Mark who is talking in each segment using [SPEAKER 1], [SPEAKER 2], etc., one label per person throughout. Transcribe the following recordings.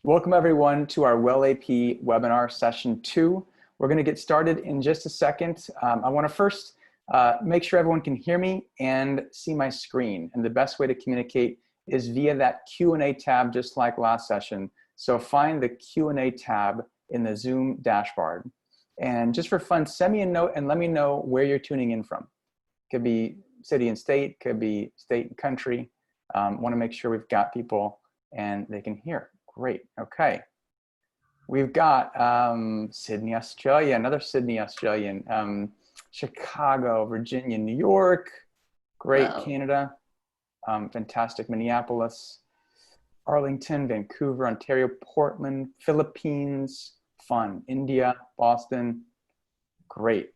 [SPEAKER 1] Welcome everyone to our Well AP webinar session 2. We're going to get started in just a second. I want to first make sure everyone can hear me and see my screen. And the best way to communicate is via that Q&A tab, just like last session. So find the Q&A tab in the Zoom dashboard. And just for fun, send me a note and let me know where you're tuning in from. Could be city and state, could be state and country. Want to make sure we've got people and they can hear. Great, okay. We've got Sydney, Australia, another Sydney, Australian, Chicago, Virginia, New York, great,
[SPEAKER 2] Whoa.
[SPEAKER 1] Canada, fantastic, Minneapolis, Arlington, Vancouver, Ontario, Portland, Philippines, fun, India, Boston, great.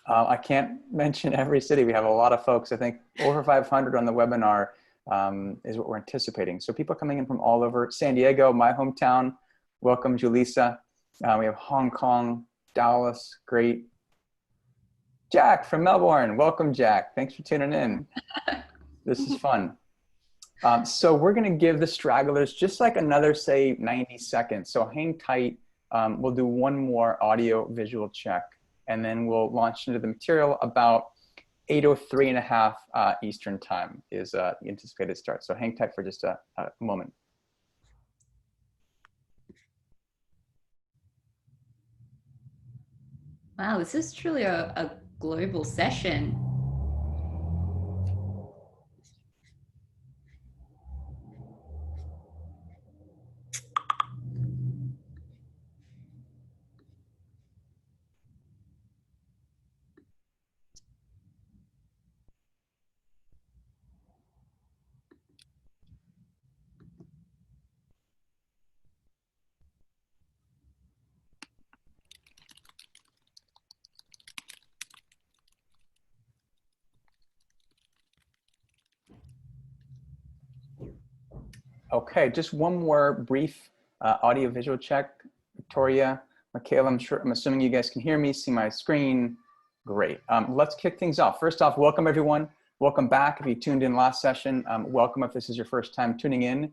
[SPEAKER 1] I can't mention every city. We have a lot of folks, I think over 500 on the webinar is what we're anticipating. So people coming in from all over. San Diego, my hometown, welcome Julissa. We have Hong Kong, Dallas, great. Jack from Melbourne, welcome Jack. Thanks for tuning in. This is fun. So we're gonna give the stragglers just like another, say, 90 seconds. So hang tight, we'll do one more audio visual check and then we'll launch into the material about 8:03.5 Eastern time is the anticipated start. So hang tight for just a moment.
[SPEAKER 2] Wow, this is truly a global session.
[SPEAKER 1] Okay, just one more brief audio visual check. Victoria, Michaela, I'm assuming you guys can hear me, see my screen. Great. Let's kick things off. First off, welcome everyone. Welcome back. If you tuned in last session, welcome if this is your first time tuning in.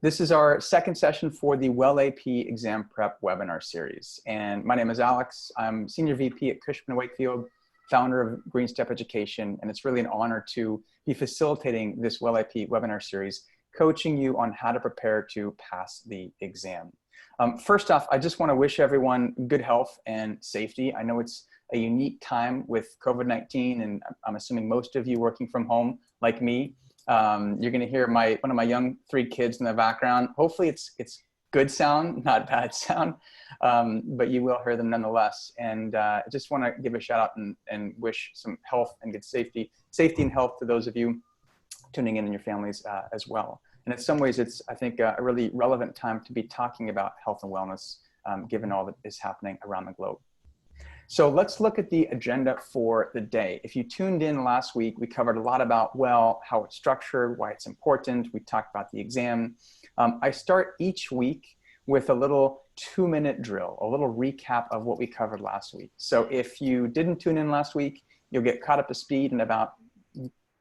[SPEAKER 1] This is our second session for the Well AP Exam Prep webinar series. And my name is Alex. I'm Senior VP at Cushman & Wakefield, founder of Green Step Education. And it's really an honor to be facilitating this Well AP webinar series, coaching you on how to prepare to pass the exam. First off, I just want to wish everyone good health and safety. I know it's a unique time with COVID-19, and I'm assuming most of you working from home like me. You're going to hear one of my young 3 kids in the background. Hopefully it's good sound, not bad sound, but you will hear them nonetheless. And I just want to give a shout out and wish some health and good safety and health to those of you tuning in and your families as well. And in some ways, it's, I think, a really relevant time to be talking about health and wellness, given all that is happening around the globe. So let's look at the agenda for the day. If you tuned in last week, we covered a lot about, well, how it's structured, why it's important. We talked about the exam. I start each week with a little 2-minute drill, a little recap of what we covered last week. So if you didn't tune in last week, you'll get caught up to speed in about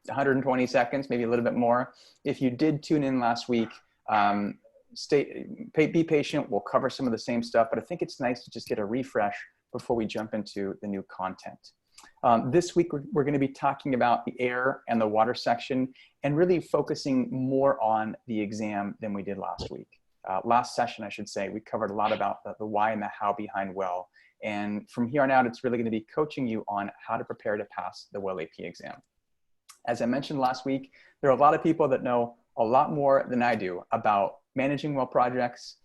[SPEAKER 1] 120 seconds, maybe a little bit more. If you did tune in last week, be patient. We'll cover some of the same stuff, but I think it's nice to just get a refresh before we jump into the new content. This week, we're going to be talking about the air and the water section and really focusing more on the exam than we did last week. Last session, I should say, we covered a lot about the why and the how behind well. And from here on out, it's really going to be coaching you on how to prepare to pass the Well AP exam. As I mentioned last week, there are a lot of people that know a lot more than I do about managing well projects,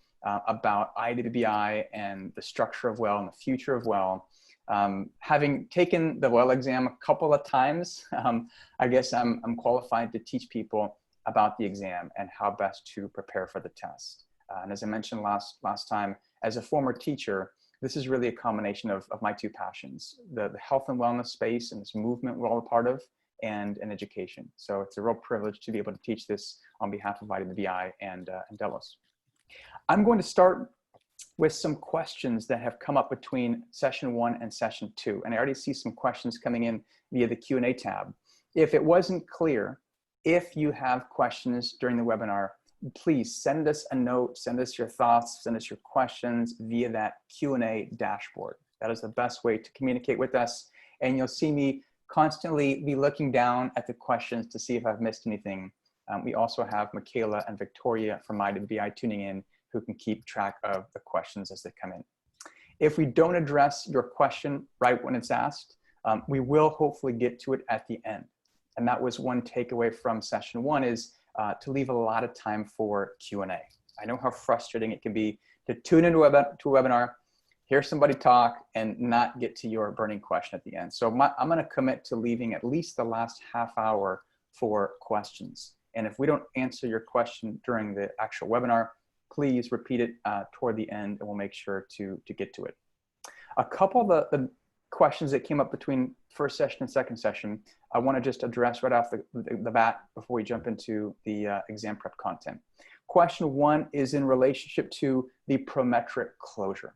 [SPEAKER 1] about IWBI and the structure of well and the future of well. Having taken the well exam a couple of times, I guess I'm qualified to teach people about the exam and how best to prepare for the test. And as I mentioned last time, as a former teacher, this is really a combination of my 2 passions, the health and wellness space and this movement we're all a part of, and an education. So it's a real privilege to be able to teach this on behalf of IWBI and Delos. I'm going to start with some questions that have come up between session 1 and session 2. And I already see some questions coming in via the Q&A tab. If it wasn't clear, if you have questions during the webinar, please send us a note, send us your thoughts, send us your questions via that Q&A dashboard. That is the best way to communicate with us. And you'll see me constantly be looking down at the questions to see if I've missed anything. We also have Michaela and Victoria from IDBI tuning in who can keep track of the questions as they come in. If we don't address your question right when it's asked, we will hopefully get to it at the end. And that was one takeaway from session one, is to leave a lot of time for Q&A. I know how frustrating it can be to tune into a webinar, hear somebody talk, and not get to your burning question at the end. So I'm going to commit to leaving at least the last half hour for questions. And if we don't answer your question during the actual webinar, please repeat it toward the end, and we'll make sure to get to it. A couple of the questions that came up between first session and second session, I want to just address right off the bat before we jump into the exam prep content. Question one is in relationship to the Prometric closure.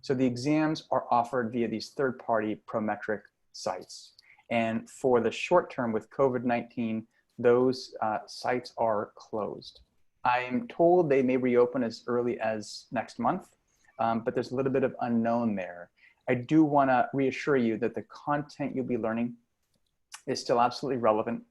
[SPEAKER 1] So the exams are offered via these third-party Prometric sites. And for the short term with COVID-19, those sites are closed. I'm told they may reopen as early as next month, but there's a little bit of unknown there. I do want to reassure you that the content you'll be learning is still absolutely relevant.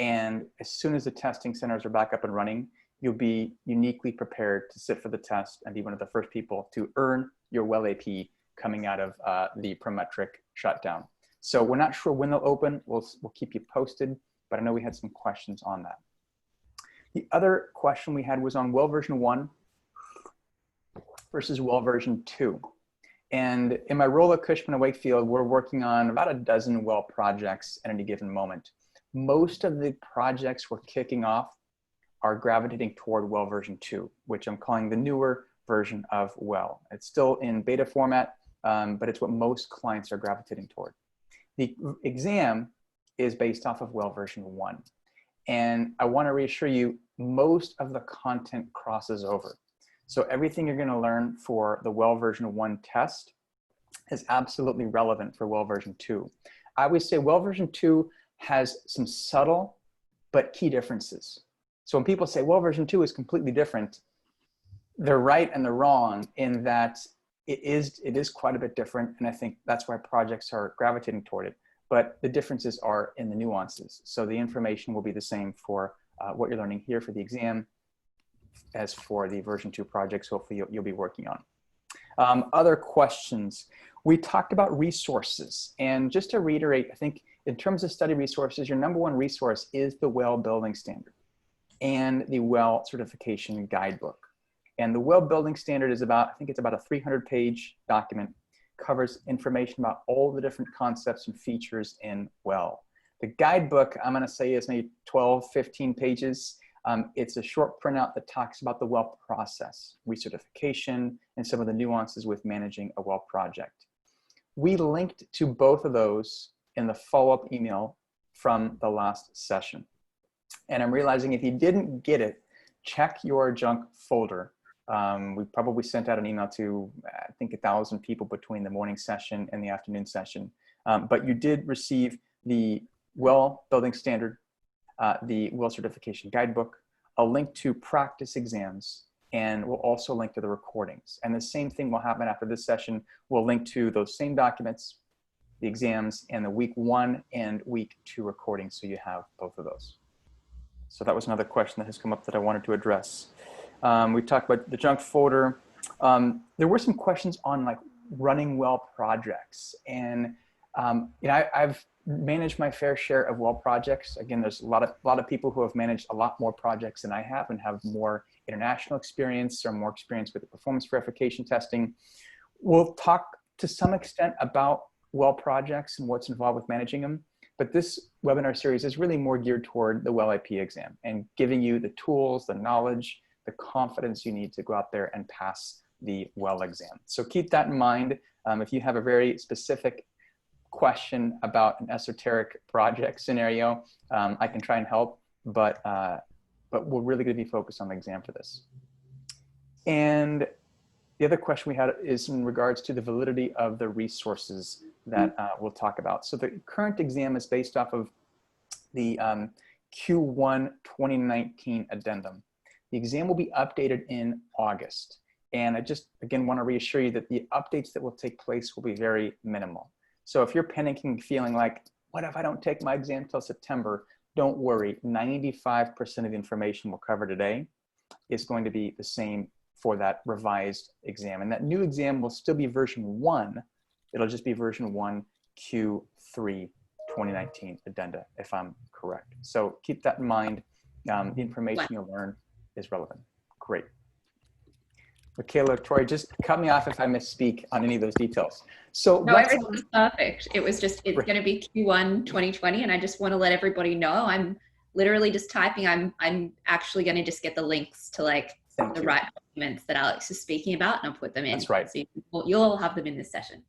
[SPEAKER 1] And as soon as the testing centers are back up and running, you'll be uniquely prepared to sit for the test and be one of the first people to earn your WELL AP coming out of the Prometric shutdown. So we're not sure when they'll open. We'll keep you posted, but I know we had some questions on that. The other question we had was on WELL version 1 versus WELL version 2. And in my role at Cushman & Wakefield, we're working on about a dozen WELL projects at any given moment. Most of the projects we're kicking off are gravitating toward WELL version 2, which I'm calling the newer version of WELL. It's still in beta format, but it's what most clients are gravitating toward. The exam is based off of WELL version 1. And I want to reassure you, most of the content crosses over. So everything you're going to learn for the WELL version 1 test is absolutely relevant for WELL version 2. I always say WELL version 2 has some subtle but key differences. So when people say WELL version 2 is completely different, they're right and they're wrong in that it is quite a bit different. And I think that's why projects are gravitating toward it. But the differences are in the nuances. So the information will be the same for what you're learning here for the exam as for the version 2 projects, hopefully you'll be working on. Other questions. We talked about resources. And just to reiterate, I think in terms of study resources, your number one resource is the WELL Building Standard and the WELL Certification Guidebook. And the WELL Building Standard is about, I think it's about a 300-page document, covers information about all the different concepts and features in WELL. The guidebook, I'm going to say, is maybe 12, 15 pages. It's a short printout that talks about the WELL process, recertification, and some of the nuances with managing a WELL project. We linked to both of those in the follow-up email from the last session. And I'm realizing if you didn't get it, check your junk folder. We probably sent out an email to, I think, 1,000 people between the morning session and the afternoon session. But you did receive the WELL Building Standard, the WELL Certification Guidebook, a link to practice exams, and we'll also link to the recordings. And the same thing will happen after this session. We'll link to those same documents, the exams, and the week 1 and week 2 recordings, so you have both of those. So that was another question that has come up that I wanted to address. We talked about the junk folder. There were some questions on like running WELL projects, and you know, I've managed my fair share of WELL projects. Again, there's a lot of people who have managed a lot more projects than I have and have more international experience or more experience with the performance verification testing. We'll talk to some extent about WELL projects and what's involved with managing them. But this webinar series is really more geared toward the WELL AP exam and giving you the tools, the knowledge, the confidence you need to go out there and pass the WELL exam. So keep that in mind. If you have a very specific question about an esoteric project scenario, I can try and help, but we're really going to be focused on the exam for this. And the other question we had is in regards to the validity of the resources that we'll talk about. So the current exam is based off of the Q1 2019 addendum. The exam will be updated in August. And I just, again, want to reassure you that the updates that will take place will be very minimal. So if you're panicking, feeling like, what if I don't take my exam till September? Don't worry, 95% of the information we'll cover today is going to be the same for that revised exam. And that new exam will still be version 1. It'll just be version 1 Q3 2019 addenda, if I'm correct. So keep that in mind. The information you'll learn is relevant. Great. Michaela, Tori, just cut me off if I misspeak on any of those details. So
[SPEAKER 2] no, everything was perfect. It was just, it's going to be Q1 2020. And I just want to let everybody know, I'm literally just typing. I'm actually going to just get the links to like the right documents that Alex is speaking about, and I'll put them in.
[SPEAKER 1] That's right.
[SPEAKER 2] So you'll all have them in this session.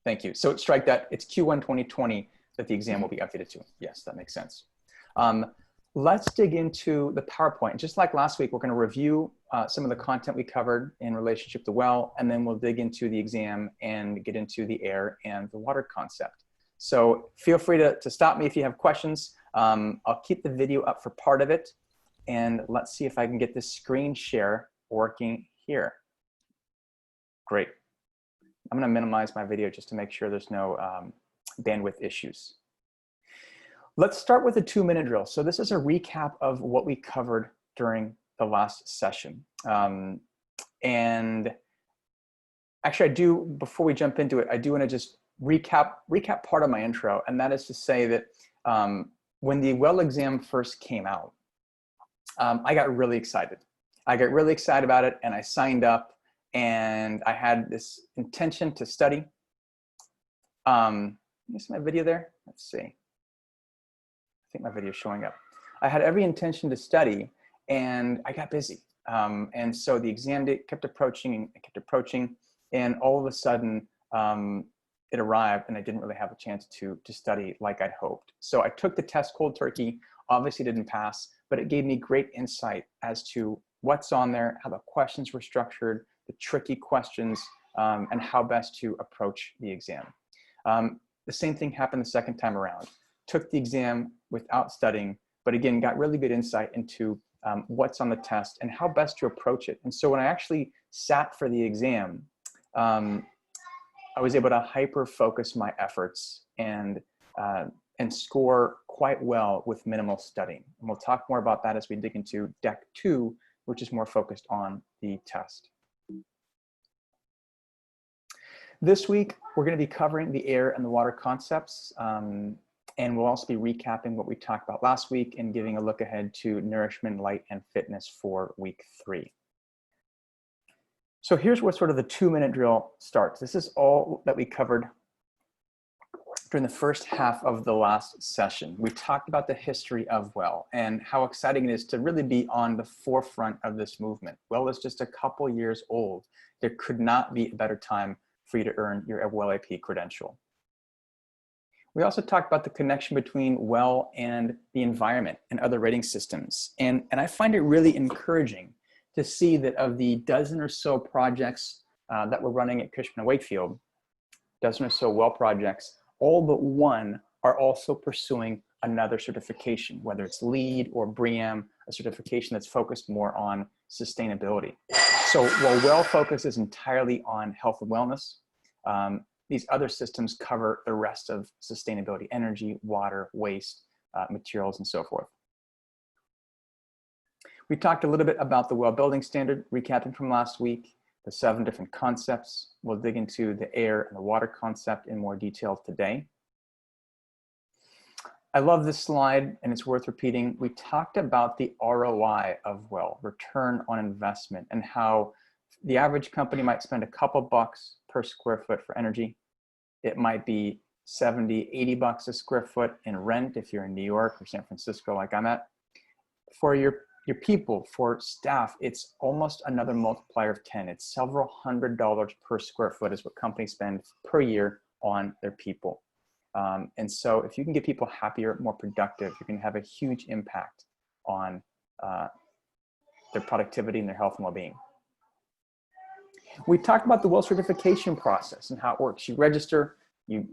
[SPEAKER 1] Thank you. So strike that. It's Q1 2020 that the exam will be updated to. Yes, that makes sense. Let's dig into the PowerPoint. Just like last week, we're going to review some of the content we covered in relationship to well, and then we'll dig into the exam and get into the air and the water concept. So feel free to stop me if you have questions. I'll keep the video up for part of it, and let's see if I can get this screen share working here. Great. I'm going to minimize my video just to make sure there's no bandwidth issues. Let's start with a 2-minute drill. So this is a recap of what we covered during the last session. And actually before we jump into it, I do want to just recap part of my intro. And that is to say that when the well exam first came out, I got really excited. I got really excited about it, and I signed up, and I had this intention to study. You see my video there? Let's see. I think my video is showing up. I had every intention to study, and I got busy. And so the exam date kept approaching, and all of a sudden it arrived, and I didn't really have a chance to study like I'd hoped. So I took the test cold turkey, obviously didn't pass, but it gave me great insight as to what's on there, how the questions were structured, the tricky questions, and how best to approach the exam. The same thing happened the second time around. Took the exam without studying, but again, got really good insight into what's on the test and how best to approach it. And so when I actually sat for the exam, I was able to hyper-focus my efforts and score quite well with minimal studying. And we'll talk more about that as we dig into Deck 2, which is more focused on the test. This week, we're going to be covering the air and the water concepts. And we'll also be recapping what we talked about last week and giving a look ahead to nourishment, light, and fitness for week 3. So here's where sort of the 2-minute drill starts. This is all that we covered during the first half of the last session. We talked about the history of well and how exciting it is to really be on the forefront of this movement. Well is just a couple years old. There could not be a better time for you to earn your Well AP credential. We also talked about the connection between well and the environment and other rating systems. And I find it really encouraging to see that of the dozen or so projects that we're running at Cushman & Wakefield, dozen or so well projects, all but one are also pursuing another certification, whether it's LEED or BREEAM, a certification that's focused more on sustainability. So while well focus is entirely on health and wellness, these other systems cover the rest of sustainability: energy, water, waste, materials, and so forth. We talked a little bit about the well building standard, recapping from last week, the 7 different concepts. We'll dig into the air and the water concept in more detail today. I love this slide, and it's worth repeating. We talked about the ROI of well, return on investment, and how the average company might spend a couple bucks per square foot for energy. It might be 70, 80 bucks a square foot in rent if you're in New York or San Francisco like I'm at. For your people, for staff, it's almost another multiplier of 10. It's several $100s per square foot is what companies spend per year on their people. And so if you can get people happier, more productive, you can have a huge impact on their productivity and their health and well-being. We talked about the well certification process and how it works. You register, you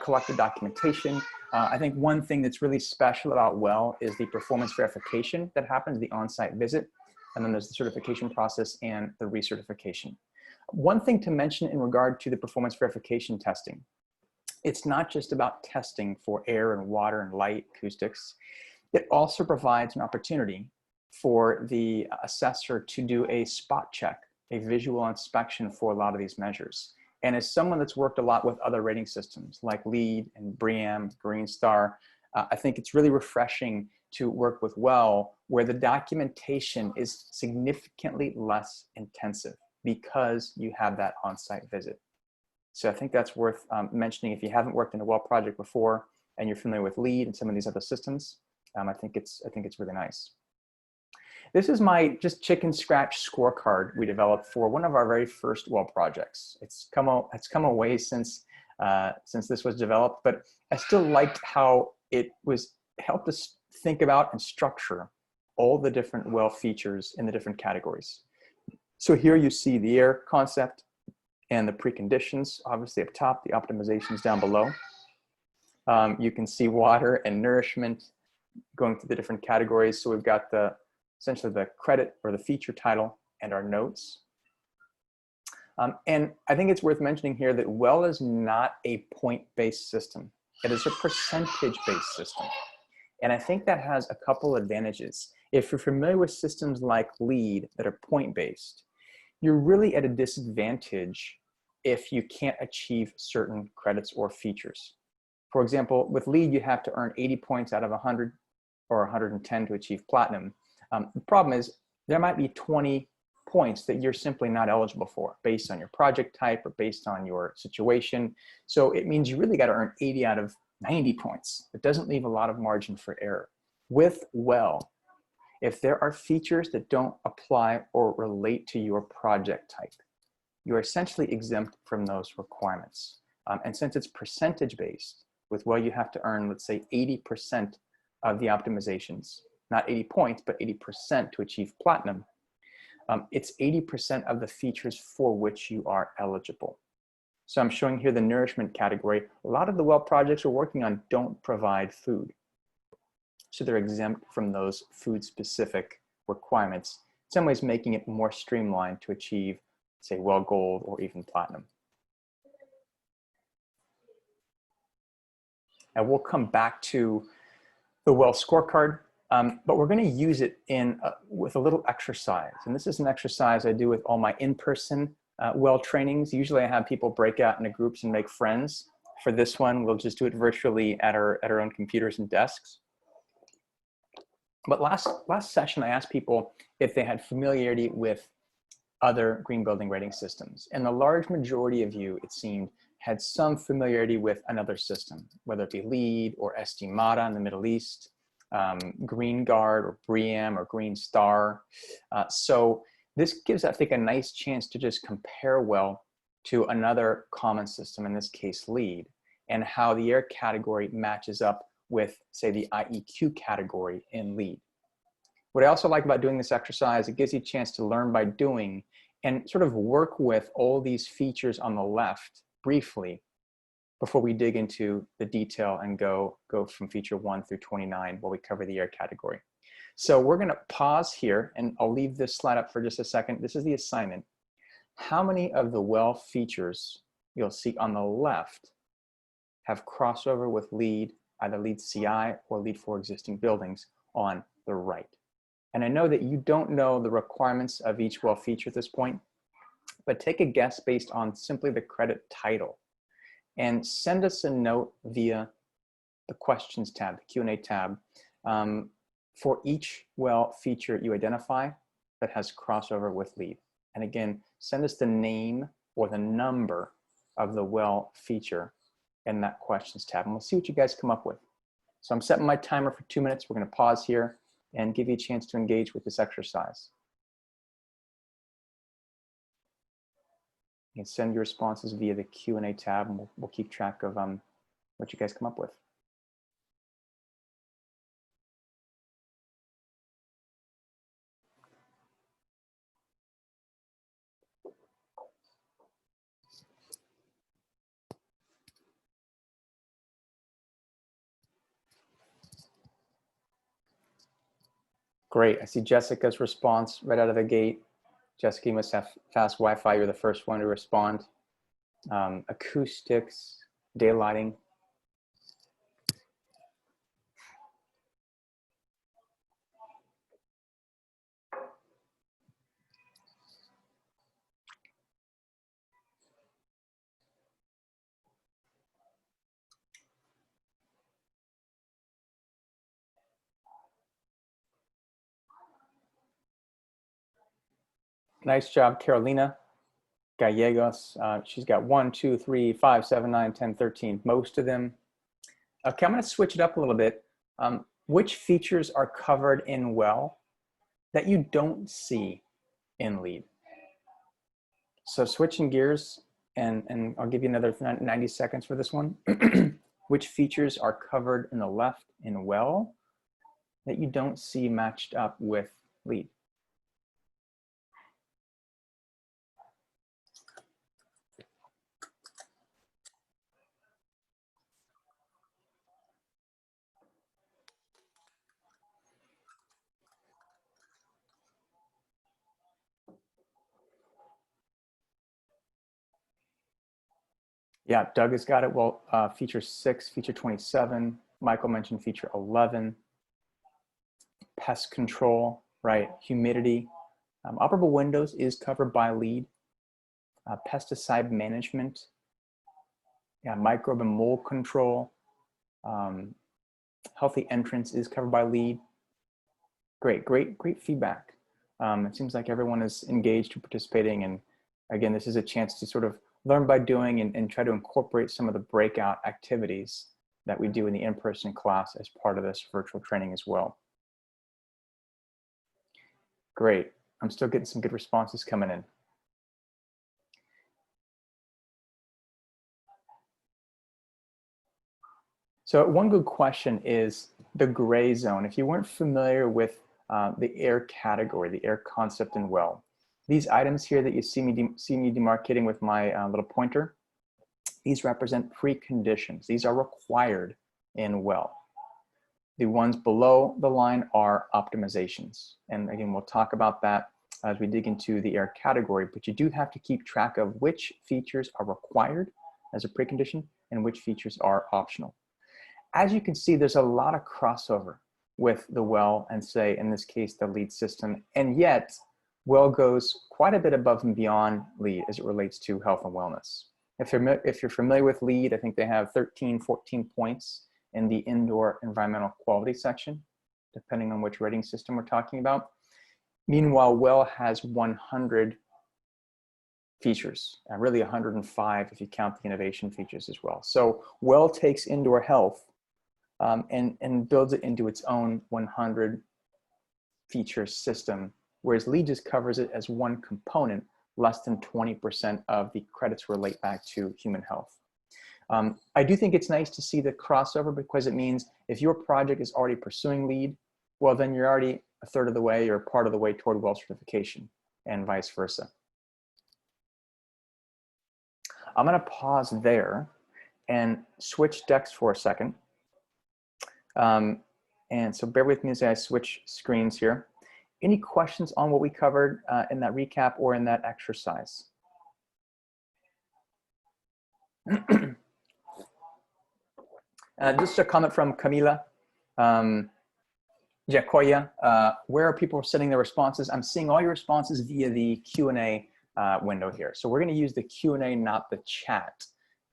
[SPEAKER 1] collected documentation. I think one thing that's really special about well is the performance verification that happens, the on-site visit, and then there's the certification process and the recertification. One thing to mention in regard to the performance verification testing, it's not just about testing for air and water and light acoustics. It also provides an opportunity for the assessor to do a spot check, a visual inspection for a lot of these measures. And as someone that's worked a lot with other rating systems like LEED and BREEAM, Green Star, I think it's really refreshing to work with WELL, where the documentation is significantly less intensive because you have that on-site visit. So I think that's worth mentioning if you haven't worked in a WELL project before and you're familiar with LEED and some of these other systems. I think it's really nice. This is my just chicken scratch scorecard we developed for one of our very first WELL projects. It's come a way since this was developed, but I still liked how it helped us think about and structure all the different WELL features in the different categories. So here you see the air concept and the preconditions, obviously up top, the optimizations down below. You can see water and nourishment going through the different categories. So we've got essentially the credit or the feature title and our notes. And I think it's worth mentioning here that WELL is not a point-based system. It is a percentage-based system. And I think that has a couple advantages. If you're familiar with systems like LEED that are point-based, you're really at a disadvantage if you can't achieve certain credits or features. For example, with LEED, you have to earn 80 points out of 100 or 110 to achieve platinum. The problem is there might be 20 points that you're simply not eligible for based on your project type or based on your situation. So it means you really got to earn 80 out of 90 points. It doesn't leave a lot of margin for error. With WELL, if there are features that don't apply or relate to your project type, you're essentially exempt from those requirements. And since it's percentage-based, with WELL you have to earn, let's say, 80% of the optimizations, not 80 points, but 80% to achieve platinum. It's 80% of the features for which you are eligible. So I'm showing here the nourishment category. A lot of the WELL projects we're working on don't provide food. So they're exempt from those food-specific requirements, in some ways making it more streamlined to achieve, say, WELL Gold or even Platinum. And we'll come back to the WELL scorecard, but we're going to use it with a little exercise. And this is an exercise I do with all my in-person WELL trainings. Usually I have people break out into groups and make friends. For this one, we'll just do it virtually at our own computers and desks. But last session, I asked people if they had familiarity with other green building rating systems. And the large majority of you, it seemed, had some familiarity with another system, whether it be LEED or STMATA in the Middle East, Green Guard or BREEAM or Green Star. So this gives, I think, a nice chance to just compare WELL to another common system, in this case LEED, and how the air category matches up with, say, the IEQ category in LEED. What I also like about doing this exercise, it gives you a chance to learn by doing and sort of work with all these features on the left briefly before we dig into the detail and go from feature 1 through 29 while we cover the air category. So we're going to pause here, and I'll leave this slide up for just a second. This is the assignment. How many of the WELL features you'll see on the left have crossover with LEED, either LEED CI or LEED for existing buildings on the right? And I know that you don't know the requirements of each WELL feature at this point, but take a guess based on simply the credit title and send us a note via the questions tab, the Q&A tab, for each WELL feature you identify that has crossover with LEED. And again, send us the name or the number of the WELL feature in that questions tab, and we'll see what you guys come up with. So I'm setting my timer for 2 minutes. We're going to pause here and give you a chance to engage with this exercise. You can send your responses via the Q&A tab, and we'll keep track of what you guys come up with. Great. I see Jessica's response right out of the gate. Jessica, you must have fast Wi-Fi. You're the first one to respond. Acoustics, daylighting. Nice job, Carolina Gallegos. She's got 1, 2, 3, 5, 7, 9, 10, 13, most of them. Okay, I'm gonna switch it up a little bit. Which features are covered in WELL that you don't see in LEAD? So switching gears, and I'll give you another 90 seconds for this one. Which features are covered in the left in WELL that you don't see matched up with LEAD? Yeah, Doug has got it. Well, feature 6, feature 27. Michael mentioned feature 11. Pest control, right? Humidity. Operable windows is covered by LEAD. Pesticide management. Yeah, microbe and mold control. Healthy entrance is covered by LEAD. Great feedback. It seems like everyone is engaged and participating. And again, this is a chance to sort of learn by doing and try to incorporate some of the breakout activities that we do in the in-person class as part of this virtual training as well. Great. I'm still getting some good responses coming in. So one good question is the gray zone. If you weren't familiar with the air category, the air concept in WELL, these items here that you see me demarcating with my little pointer, these represent preconditions. These are required in WELL. The ones below the line are optimizations. And again, we'll talk about that as we dig into the air category, but you do have to keep track of which features are required as a precondition and which features are optional. As you can see, there's a lot of crossover with the WELL and, say, in this case, the LEAD system. And yet, WELL goes quite a bit above and beyond LEAD as it relates to health and wellness. If you're familiar with LEAD, I think they have 13, 14 points in the indoor environmental quality section, depending on which rating system we're talking about. Meanwhile, WELL has 100 features, really 105 if you count the innovation features as well. So WELL takes indoor health and builds it into its own 100 feature system, whereas LEAD just covers it as one component. Less than 20% of the credits relate back to human health. I do think it's nice to see the crossover because it means if your project is already pursuing LEAD, well, then you're already a third of the way or part of the way toward WELL certification and vice versa. I'm gonna pause there and switch decks for a second. And so bear with me as I switch screens here. Any questions on what we covered in that recap or in that exercise? Just a comment from Camila Jacoya. Where are people sending their responses? I'm seeing all your responses via the Q&A window here. So we're going to use the Q&A, not the chat.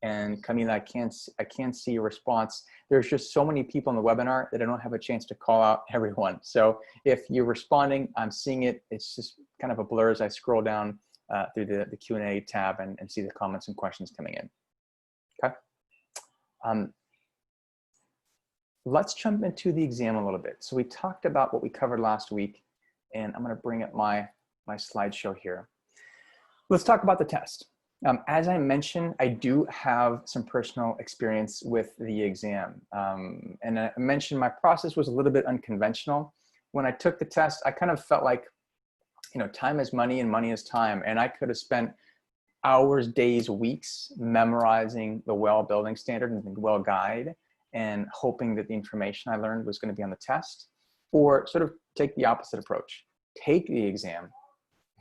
[SPEAKER 1] And Camila, I can't see your response. There's just so many people in the webinar that I don't have a chance to call out everyone. So if you're responding, I'm seeing it. It's just kind of a blur as I scroll down through the Q&A tab and see the comments and questions coming in. Okay. Let's jump into the exam a little bit. So we talked about what we covered last week, and I'm going to bring up my slideshow here. Let's talk about the test. As I mentioned, I do have some personal experience with the exam. And I mentioned my process was a little bit unconventional. When I took the test, I kind of felt like, you know, time is money and money is time. And I could have spent hours, days, weeks memorizing the WELL building standard and the WELL guide and hoping that the information I learned was going to be on the test. or sort of take the opposite approach. Take the exam,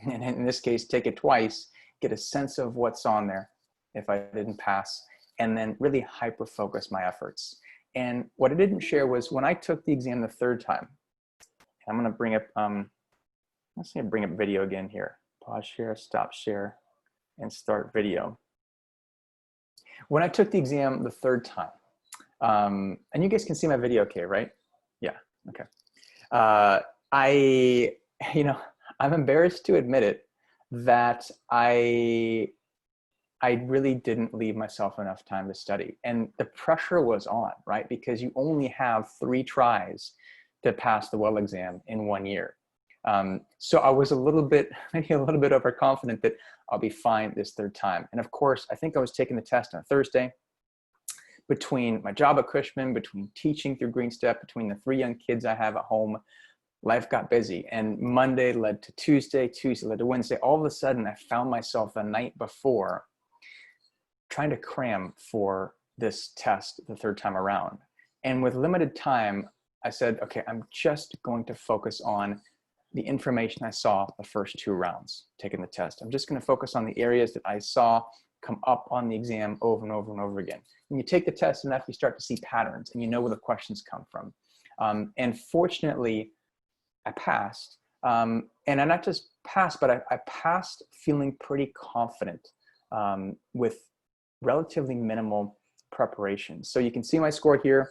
[SPEAKER 1] and in this case, take it twice, get a sense of what's on there if I didn't pass, and then really hyper-focus my efforts. And what I didn't share was when I took the exam the third time, I'm gonna bring up, let's see, bring up video again here. Pause share, stop share, and start video. When I took the exam the third time, and you guys can see my video okay, right? Yeah, okay. I'm embarrassed to admit it that I really didn't leave myself enough time to study. And the pressure was on, right? Because you only have 3 tries to pass the well exam in 1 year. So I was maybe a little bit overconfident that I'll be fine this third time. And of course, I think I was taking the test on Thursday. Between my job at Cushman, between teaching through Green Step, between the 3 young kids I have at home, life got busy. And Monday led to Tuesday, Tuesday led to Wednesday. All of a sudden, I found myself the night before trying to cram for this test the third time around. And with limited time, I said, okay, I'm just going to focus on the information I saw the first 2 rounds taking the test. I'm just going to focus on the areas that I saw come up on the exam over and over and over again. When you take the test, and you start to see patterns and you know where the questions come from. And fortunately, I passed. And I not just passed, but I passed feeling pretty confident with relatively minimal preparation. So you can see my score here.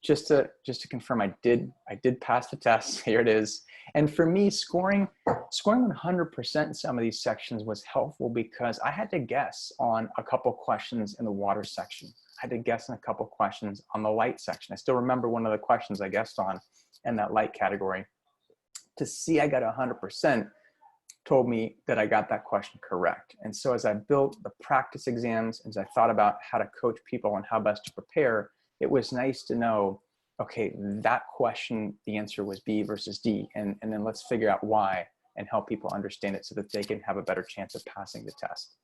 [SPEAKER 1] Just to confirm, I did pass the test. Here it is. And for me, scoring 100% in some of these sections was helpful because I had to guess on a couple questions in the water section. I had to guess on a couple questions on the light section. I still remember one of the questions I guessed on in that light category. To see I got 100% told me that I got that question correct. And so as I built the practice exams, as I thought about how to coach people on how best to prepare, it was nice to know, okay, that question, the answer was B versus D, and then let's figure out why and help people understand it so that they can have a better chance of passing the test.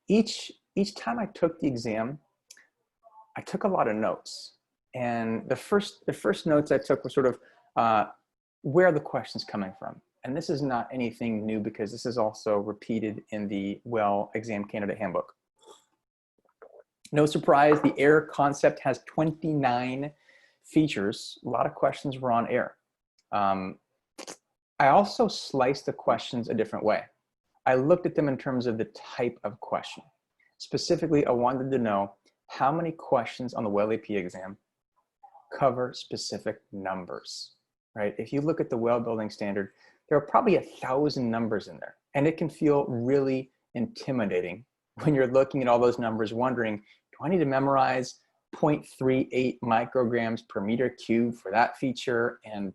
[SPEAKER 1] Each time I took the exam, I took a lot of notes. And the first notes I took were sort of, where are the questions coming from? And this is not anything new because this is also repeated in the WELL Exam Candidate Handbook. No surprise, the air concept has 29 features. A lot of questions were on air. I also sliced the questions a different way. I looked at them in terms of the type of question. Specifically, I wanted to know how many questions on the WELL AP exam cover specific numbers, right? If you look at the WELL Building Standard, there are probably 1,000 numbers in there, and it can feel really intimidating when you're looking at all those numbers wondering, do I need to memorize 0.38 micrograms per meter cubed for that feature and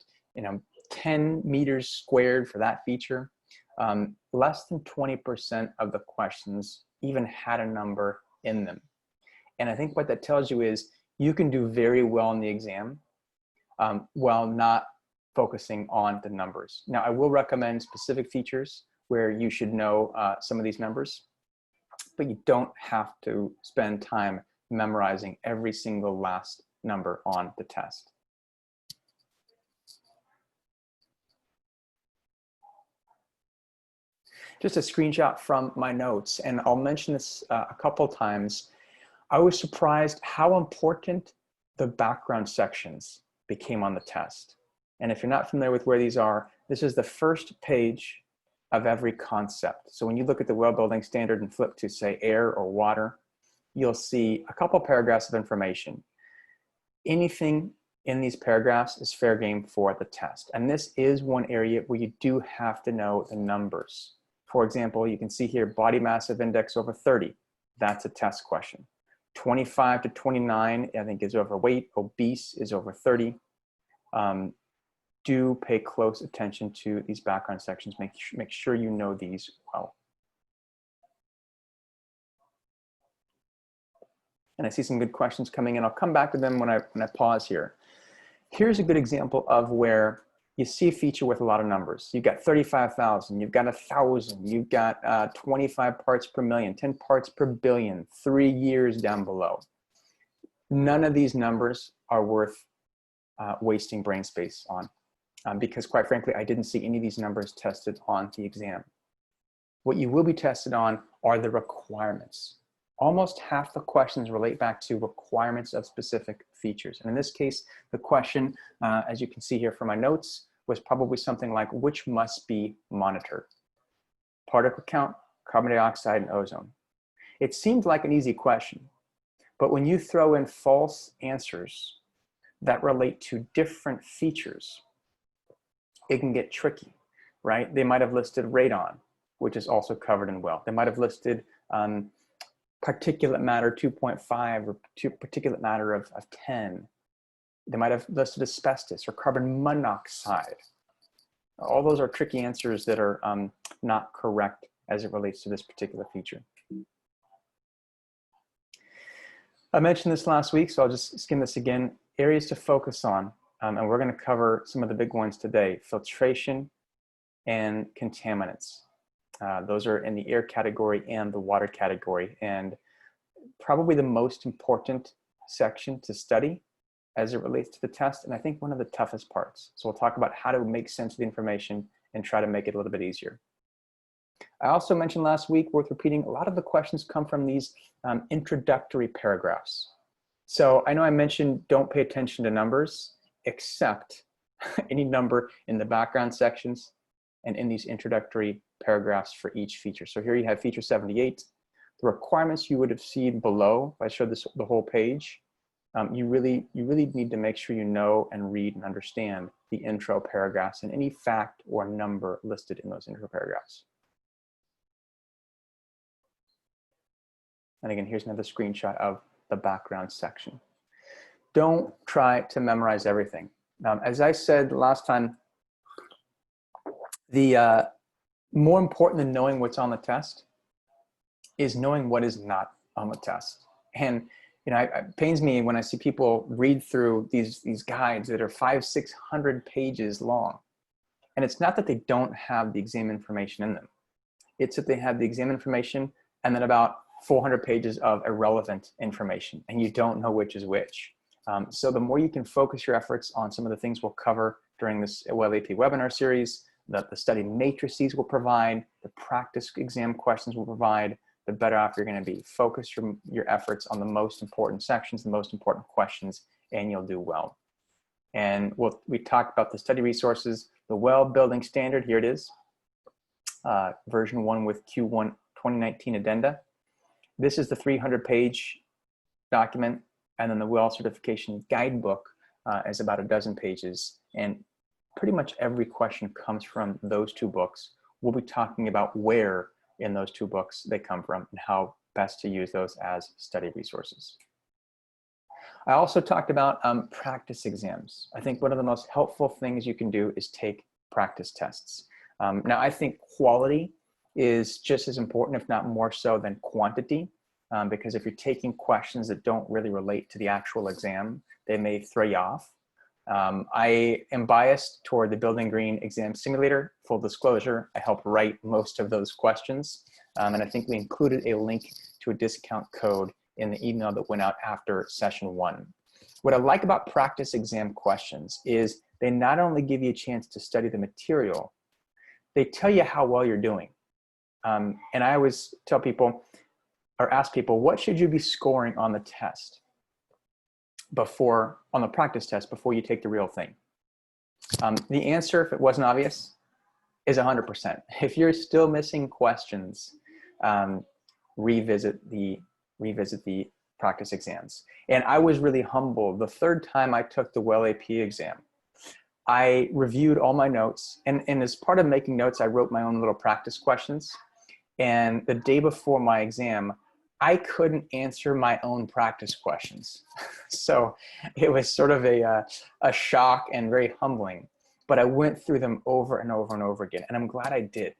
[SPEAKER 1] 10 meters squared for that feature? Less than 20% of the questions even had a number in them. And I think what that tells you is you can do very well in the exam while not focusing on the numbers. Now, I will recommend specific features where you should know some of these numbers, but you don't have to spend time memorizing every single last number on the test. Just a screenshot from my notes, and I'll mention this a couple times. I was surprised how important the background sections became on the test. And if you're not familiar with where these are, this is the first page of every concept. So when you look at the WELL Building Standard and flip to, say, air or water, you'll see a couple paragraphs of information. Anything in these paragraphs is fair game for the test. And this is one area where you do have to know the numbers. For example, you can see here, body mass of index over 30. That's a test question. 25 to 29, I think, is overweight. Obese is over 30. Do pay close attention to these background sections. Make sure you know these well. And I see some good questions coming in. I'll come back to them when I pause here. Here's a good example of where you see a feature with a lot of numbers. You've got 35,000, you've got 1,000, you've got 25 parts per million, 10 parts per billion, 3 years down below. None of these numbers are worth wasting brain space on because quite frankly, I didn't see any of these numbers tested on the exam. What you will be tested on are the requirements. Almost half the questions relate back to requirements of specific features. And in this case, the question, as you can see here from my notes, was probably something like, which must be monitored? Particle count, carbon dioxide, and ozone. It seemed like an easy question, but when you throw in false answers that relate to different features, it can get tricky, right? They might have listed radon, which is also covered in WELL. They might have listed particulate matter 2.5 or particulate matter of 10. They might have listed asbestos or carbon monoxide. All those are tricky answers that are not correct as it relates to this particular feature. I mentioned this last week, so I'll just skim this again. Areas to focus on, and we're going to cover some of the big ones today: filtration and contaminants. Those are in the air category and the water category, and probably the most important section to study as it relates to the test, and I think one of the toughest parts. So we'll talk about how to make sense of the information and try to make it a little bit easier. I also mentioned last week, worth repeating, a lot of the questions come from these introductory paragraphs. So I know I mentioned don't pay attention to numbers, except any number in the background sections and in these introductory paragraphs for each feature. So here you have feature 78. The requirements you would have seen below, if I showed this the whole page, you really need to make sure you know and read and understand the intro paragraphs and any fact or number listed in those intro paragraphs. And again, here's another screenshot of the background section. Don't try to memorize everything. As I said last time, the more important than knowing what's on the test is knowing what is not on the test. And you know, it pains me when I see people read through these guides that are 500-600 pages long. And it's not that they don't have the exam information in them. It's that they have the exam information and then about 400 pages of irrelevant information, and you don't know which is which. So the more you can focus your efforts on some of the things we'll cover during this WELL AP webinar series, that the study matrices will provide, the practice exam questions will provide, the better off you're going to be. Focus your efforts on the most important sections, the most important questions, and you'll do well. And we talked about the study resources, the WELL Building Standard, here it is, version 1 with Q1 2019 addenda. This is the 300-page document, and then the WELL Certification Guidebook is about a dozen pages, and pretty much every question comes from those two books. We'll be talking about where in those two books they come from and how best to use those as study resources. I also talked about practice exams. I think one of the most helpful things you can do is take practice tests. Now, I think quality is just as important, if not more so, than quantity, because if you're taking questions that don't really relate to the actual exam, they may throw you off. I am biased toward the Building Green Exam Simulator. Full disclosure, I helped write most of those questions, and I think we included a link to a discount code in the email that went out after session 1. What I like about practice exam questions is they not only give you a chance to study the material, they tell you how well you're doing. And I always tell people, or ask people, what should you be scoring on the test on the practice test before you take the real thing? The answer, if it wasn't obvious, is 100%. If you're still missing questions, revisit the practice exams. And I was really humbled. The third time I took the WELL AP exam, I reviewed all my notes, and as part of making notes, I wrote my own little practice questions. And the day before my exam, I couldn't answer my own practice questions. So it was sort of a shock and very humbling, but I went through them over and over and over again. And I'm glad I did,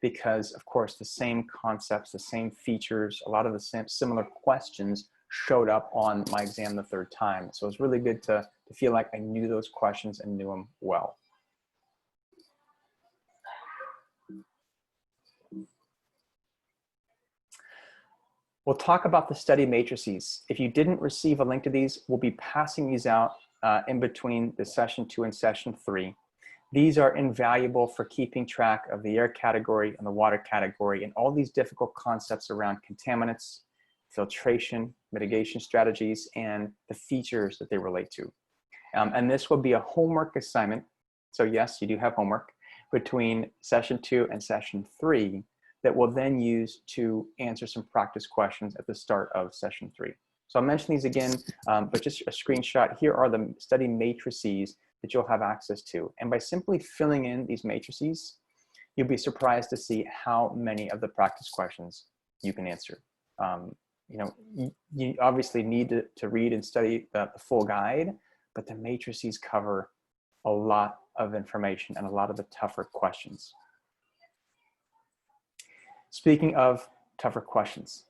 [SPEAKER 1] because of course, the same concepts, the same features, a lot of the same similar questions showed up on my exam the third time. So it was really good to feel like I knew those questions and knew them well. We'll talk about the study matrices. If you didn't receive a link to these, we'll be passing these out in between the session 2 and session 3. These are invaluable for keeping track of the air category and the water category and all these difficult concepts around contaminants, filtration, mitigation strategies, and the features that they relate to. And this will be a homework assignment. So yes, you do have homework between session 2 and session 3 that we'll then use to answer some practice questions at the start of session 3. So I'll mention these again, but just a screenshot. Here are the study matrices that you'll have access to. And by simply filling in these matrices, you'll be surprised to see how many of the practice questions you can answer. You know, you obviously need to read and study the full guide, but the matrices cover a lot of information and a lot of the tougher questions. Speaking of tougher questions,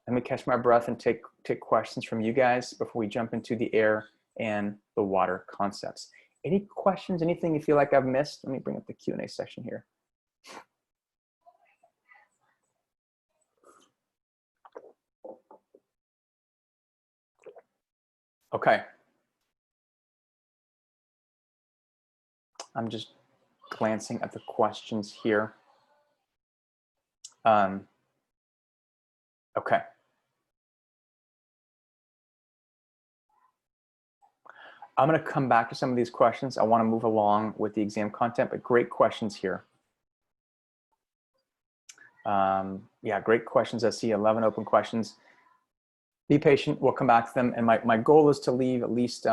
[SPEAKER 1] let me catch my breath and take questions from you guys before we jump into the air and the water concepts. Any questions, anything you feel like I've missed? Let me bring up the Q&A section here. Okay. I'm just glancing at the questions here. Okay. I'm going to come back to some of these questions. I want to move along with the exam content, but great questions here. Yeah, great questions. I see 11 open questions. Be patient. We'll come back to them. And my goal is to leave at least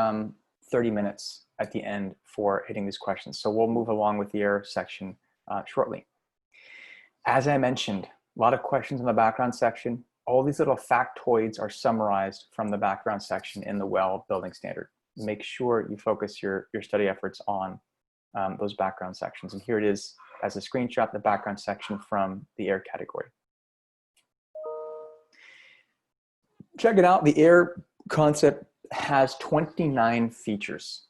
[SPEAKER 1] 30 minutes at the end for hitting these questions. So we'll move along with the air section shortly. As I mentioned, a lot of questions in the background section. All these little factoids are summarized from the background section in the WELL building standard. Make sure you focus your study efforts on those background sections. And here it is as a screenshot, the background section from the air category. Check it out. The air concept has 29 features.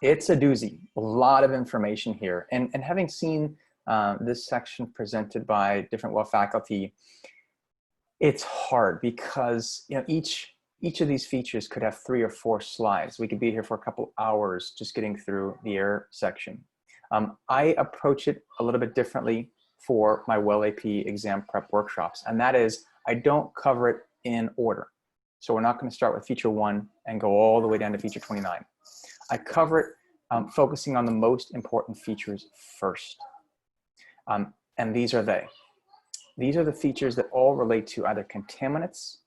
[SPEAKER 1] It's a doozy, a lot of information here. And having seen this section presented by different WELL faculty, it's hard because, you know, each of these features could have 3 or 4 slides. We could be here for a couple hours just getting through the air section. I approach it a little bit differently for my WELL AP exam prep workshops, and that is I don't cover it in order. So we're not going to start with feature 1 and go all the way down to feature 29. I cover it focusing on the most important features first. And these are they. These are the features that all relate to either contaminants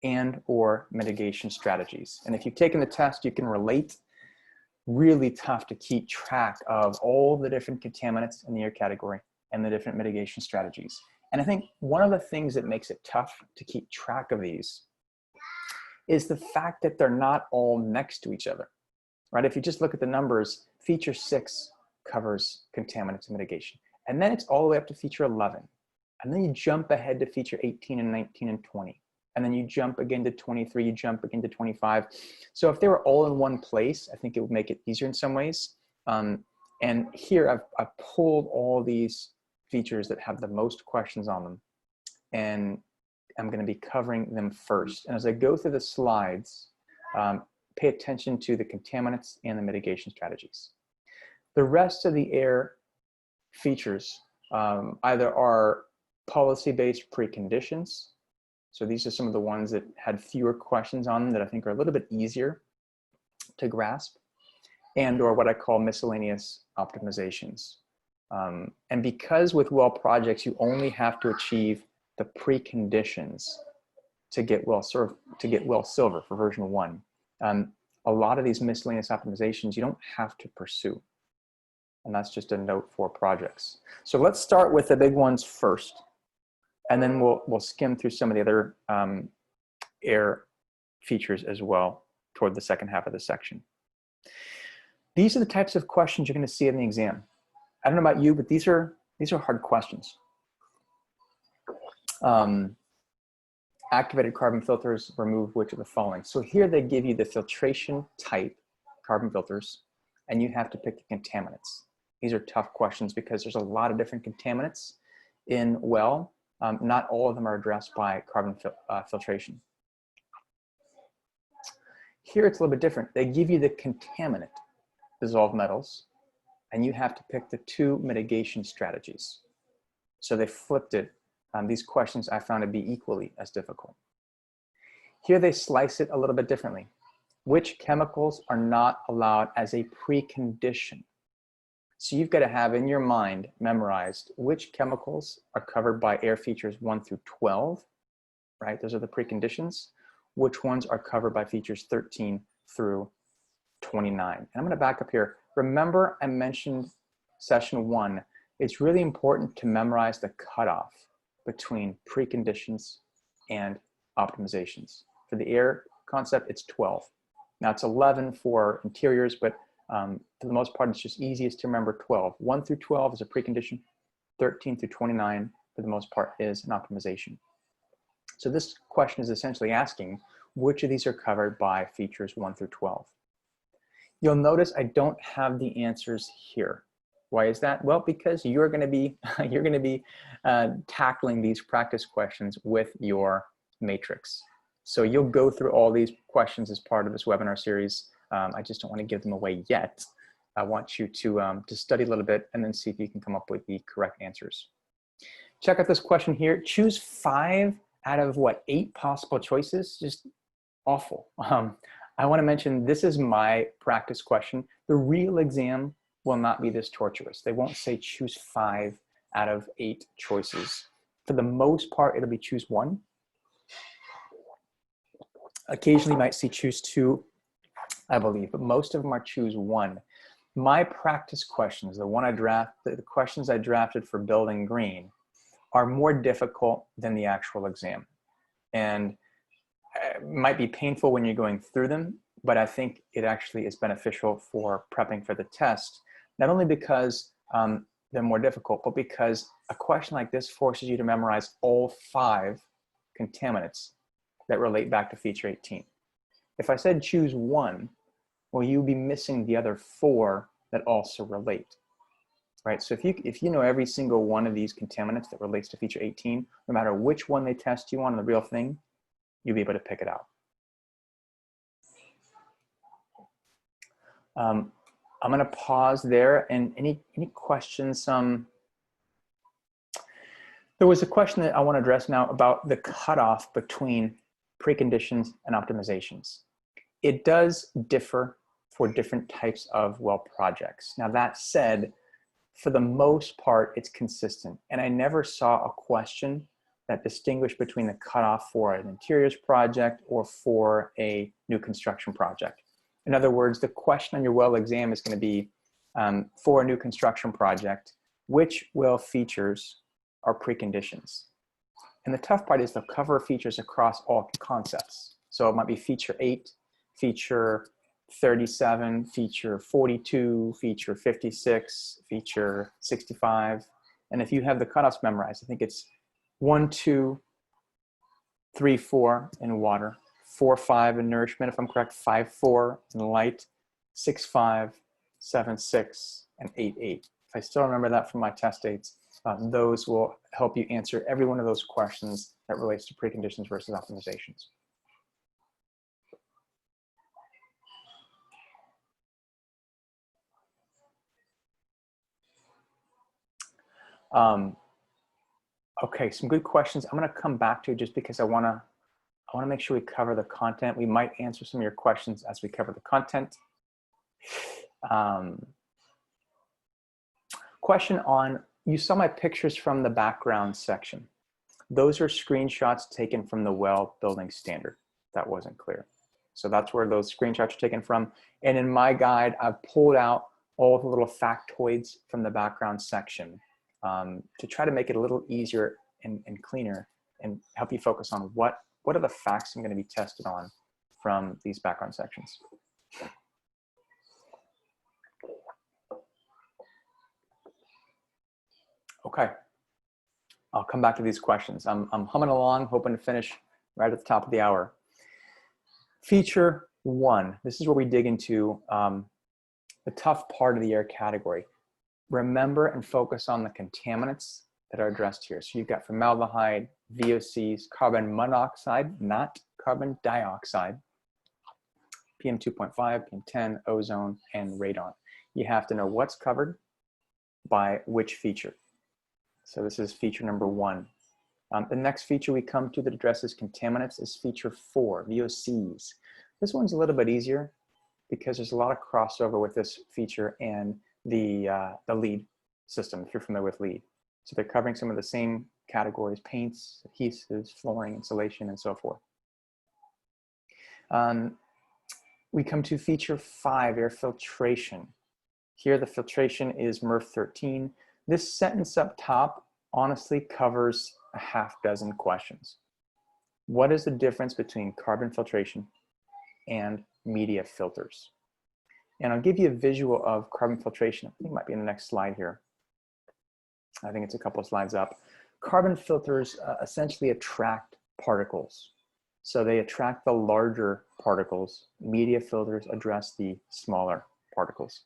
[SPEAKER 1] and or mitigation strategies. And if you've taken the test, you can relate. Really tough to keep track of all the different contaminants in the air category and the different mitigation strategies. And I think one of the things that makes it tough to keep track of these is the fact that they're not all next to each other, right? If you just look at the numbers, feature 6 covers contaminants and mitigation. And then it's all the way up to feature 11. And then you jump ahead to feature 18 and 19 and 20. And then you jump again to 23, you jump again to 25. So if they were all in one place, I think it would make it easier in some ways. And here I've pulled all these features that have the most questions on them. And I'm gonna be covering them first. And as I go through the slides, pay attention to the contaminants and the mitigation strategies. The rest of the air features either are policy-based preconditions. So these are some of the ones that had fewer questions on them that I think are a little bit easier to grasp, and or what I call miscellaneous optimizations. And because with WELL projects, you only have to achieve the preconditions to get WELL Silver for version 1. A lot of these miscellaneous optimizations you don't have to pursue. And that's just a note for projects. So let's start with the big ones first. And then we'll skim through some of the other air features as well toward the second half of the section. These are the types of questions you're going to see in the exam. I don't know about you, but these are hard questions. Activated carbon filters remove which of the following? So here they give you the filtration type carbon filters, and you have to pick the contaminants. These are tough questions because there's a lot of different contaminants in WELL. not all of them are addressed by carbon filtration. Here it's a little bit different. They give you the contaminant, dissolved metals, and you have to pick the 2 mitigation strategies. So they flipped it. These questions I found to be equally as difficult. Here they slice it a little bit differently. Which chemicals are not allowed as a precondition? So you've got to have in your mind memorized which chemicals are covered by air features 1 through 12, right? Those are the preconditions. Which ones are covered by features 13 through 29. And I'm going to back up here. Remember, I mentioned session 1. It's really important to memorize the cutoff between preconditions and optimizations. For the air concept, it's 12. Now it's 11 for interiors, but for the most part, it's just easiest to remember 12. 1 through 12 is a precondition. 13 through 29, for the most part, is an optimization. So this question is essentially asking which of these are covered by features 1 through 12. You'll notice I don't have the answers here. Why is that? Well, because you're going to be tackling these practice questions with your matrix. So you'll go through all these questions as part of this webinar series. I just don't want to give them away yet. I want you to study a little bit and then see if you can come up with the correct answers. Check out this question here. Choose 5 out of what, 8 possible choices? Just awful. I want to mention this is my practice question. The real exam will not be this torturous. They won't say choose 5 out of 8 choices. For the most part, it'll be choose 1. Occasionally you might see choose 2, I believe, but most of them are choose 1. My practice questions, the questions I drafted for Building Green, are more difficult than the actual exam. And it might be painful when you're going through them, but I think it actually is beneficial for prepping for the test, not only because they're more difficult, but because a question like this forces you to memorize all 5 contaminants that relate back to feature 18. If I said choose 1, well, you'd be missing the other 4 that also relate, right? So if you know every single one of these contaminants that relates to feature 18, no matter which one they test you on the real thing, you'll be able to pick it out. I'm going to pause there. And any questions? There was a question that I want to address now about the cutoff between preconditions and optimizations. It does differ for different types of well projects. Now that said, for the most part, it's consistent. And I never saw a question that distinguished between the cutoff for an interiors project or for a new construction project. In other words, the question on your well exam is going to be for a new construction project, which well features are preconditions? And the tough part is they'll cover features across all concepts. So it might be feature 8, feature 37, feature 42, feature 56, feature 65. And if you have the cutoffs memorized, I think it's 1, 2, 3, 4 in water, 4, 5 in nourishment, if I'm correct, 5, 4 in light, 6, 5, 7, 6, and 8, 8. If I still remember that from my test dates, those will help you answer every one of those questions that relates to preconditions versus optimizations. Okay, some good questions. I'm going to come back to just because I want to make sure we cover the content. We might answer some of your questions as we cover the content. Question on, you saw my pictures from the background section. Those are screenshots taken from the well building standard. That wasn't clear. So that's where those screenshots are taken from. And in my guide, I've pulled out all the little factoids from the background section to try to make it a little easier and cleaner and help you focus on what are the facts I'm going to be tested on from these background sections. Okay, I'll come back to these questions. I'm humming along, hoping to finish right at the top of the hour. Feature 1, this is where we dig into the tough part of the air category. Remember and focus on the contaminants that are addressed here. So you've got formaldehyde, VOCs, carbon monoxide, not carbon dioxide, PM2.5, PM10, ozone, and radon. You have to know what's covered by which feature. So this is feature number 1. The next feature we come to that addresses contaminants is feature 4, VOCs. This one's a little bit easier because there's a lot of crossover with this feature and the LEED system, if you're familiar with LEED. So they're covering some of the same categories: paints, adhesives, flooring, insulation, and so forth. We come to feature 5, air filtration. Here the filtration is MERV 13. This sentence up top honestly covers a half dozen questions. What is the difference between carbon filtration and media filters? And I'll give you a visual of carbon filtration. I think it might be in the next slide here. I think it's a couple of slides up. Carbon filters essentially attract particles. So they attract the larger particles. Media filters address the smaller particles.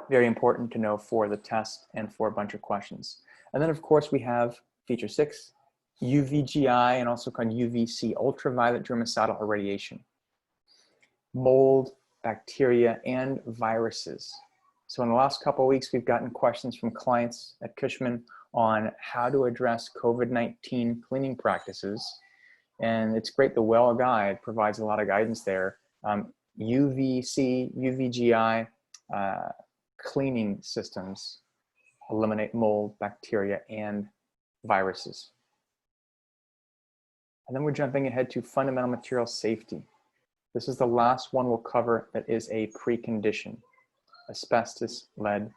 [SPEAKER 1] Very important to know for the test and for a bunch of questions. And then of course we have feature 6, UVGI, and also called UVC, ultraviolet germicidal irradiation. Mold, bacteria, and viruses. So in the last couple of weeks, we've gotten questions from clients at Cushman on how to address COVID-19 cleaning practices. And it's great, the WELL guide provides a lot of guidance there. UVC, UVGI cleaning systems eliminate mold, bacteria, and viruses. And then we're jumping ahead to fundamental material safety. This is the last one we'll cover that is a precondition: asbestos, lead,